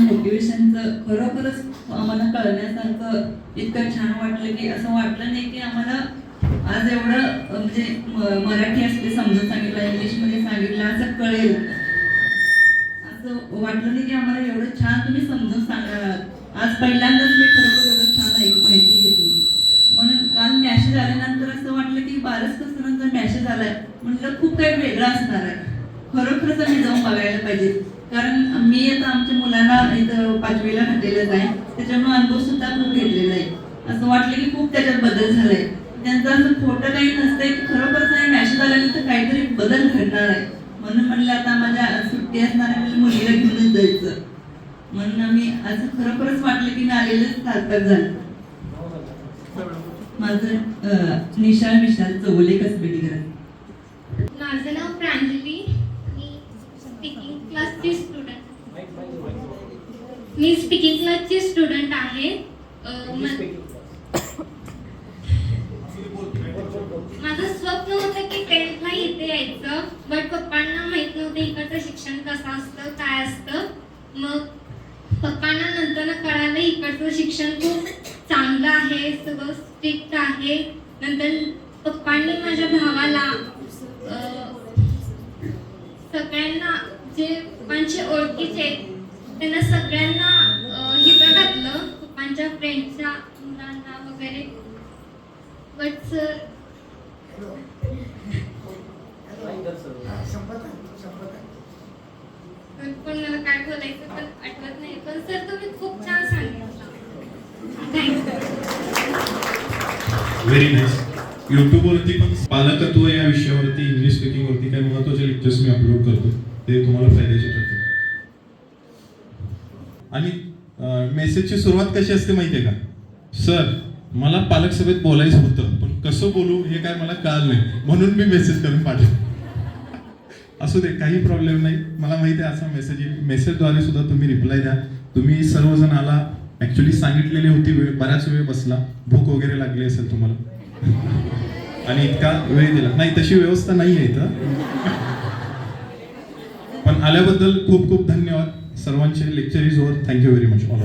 मोटिवेशनचं खरोखरच आम्हाला कळण्यासारखं इतकं छान वाटलं की असं वाटलं नाही की आम्हाला आज एवढं म्हणजे मराठी असते समजून सांगितलं, इंग्लिशमध्ये सांगितलं, असं कळेल असं वाटलं नाही की आम्हाला एवढं छान तुम्ही समजून सांगणार आहात. आज पहिल्यांदाच मी खरोखर एवढं छान माहिती घेतली. म्हणून काल मॅसेज आल्यानंतर असं वाटलं की 12 तासानंतर मॅसेज आलाय, म्हटलं खूप काही वेगळं असणार आहे. खरोखरच आम्ही जाऊन बघायला पाहिजे, कारण मी आता आमच्या मुलांना इथं 5वीला घातलेलंच आहे, त्याच्यामुळे अनुभव सुद्धा खूप घेतलेला आहे. असं वाटलं की खूप त्याच्यात बदल झालाय. त्यांचं असं खोटं काही नसतंय की खरोखरच नाही मॅसेज आल्यानंतर काहीतरी बदल घडणार आहे. म्हणून म्हणलं आता माझ्या सुट्टी असणाऱ्या मुलीला घेऊनच जायचं. म्हणून आम्ही असं खरोखरच वाटलं की मी आलेलंच सार्थक झालं. माझं निशाल विशाल चौगुले, कसबेटी घरात. माझं नाव प्रांजली. मी स्पीकिंग क्लासची स्टुडंट आहे. माझं स्वप्न होतं की 10th ला इथे यायचं, बट पप्पांना माहित नव्हतं इकडचं शिक्षण कसं असतं, काय असतं. मग पप्पांना नंतर कळालं इकडचं शिक्षण खूप चांगलं आहे, सगळं स्ट्रिक्ट आहे. नंतर पप्पांनी माझ्या भावाला सगळ्यांना जे पप्पांचे ओळखीचे त्यांना सगळ्यांना हिथं घातलं, पप्पांच्या फ्रेंडच्या मुलांना वगैरे. बट सर पण मला काय बोलायचं पण आठवत नाही. पण सर तुम्ही खूप छान सांगितलं. थँक्यू. Very nice. युट्यूबवरती पण पालकत्व या विषयावरती, इंग्लिश स्पीकिंग वरती काही महत्त्वाचे लेक्चर्स मी अपलोड करतो, ते तुम्हाला फायद्याचे ठरतील. आणि मेसेजची सुरुवात कशी असते माहिती आहे का? सर मला पालक सभेत बोलायचं होतं, पण कसं बोलू हे काय मला कळलं नाही, म्हणून मी मेसेज करून पाठवतो. असू दे, काही प्रॉब्लेम नाही. मला माहिती आहे असा मेसेज येईल. मेसेजद्वारे सुद्धा तुम्ही रिप्लाय द्या. तुम्ही सर्वजण आला, ॲक्च्युली सांगितलेली होती वेळ, बराच वेळ बसला, भूक वगैरे लागली असेल तुम्हाला आणि इतका वेळ दिला नाही, तशी व्यवस्था नाही आहे इथं. पण आल्याबद्दल खूप खूप धन्यवाद. सर्वांचे lecture is over. Thank you very much all of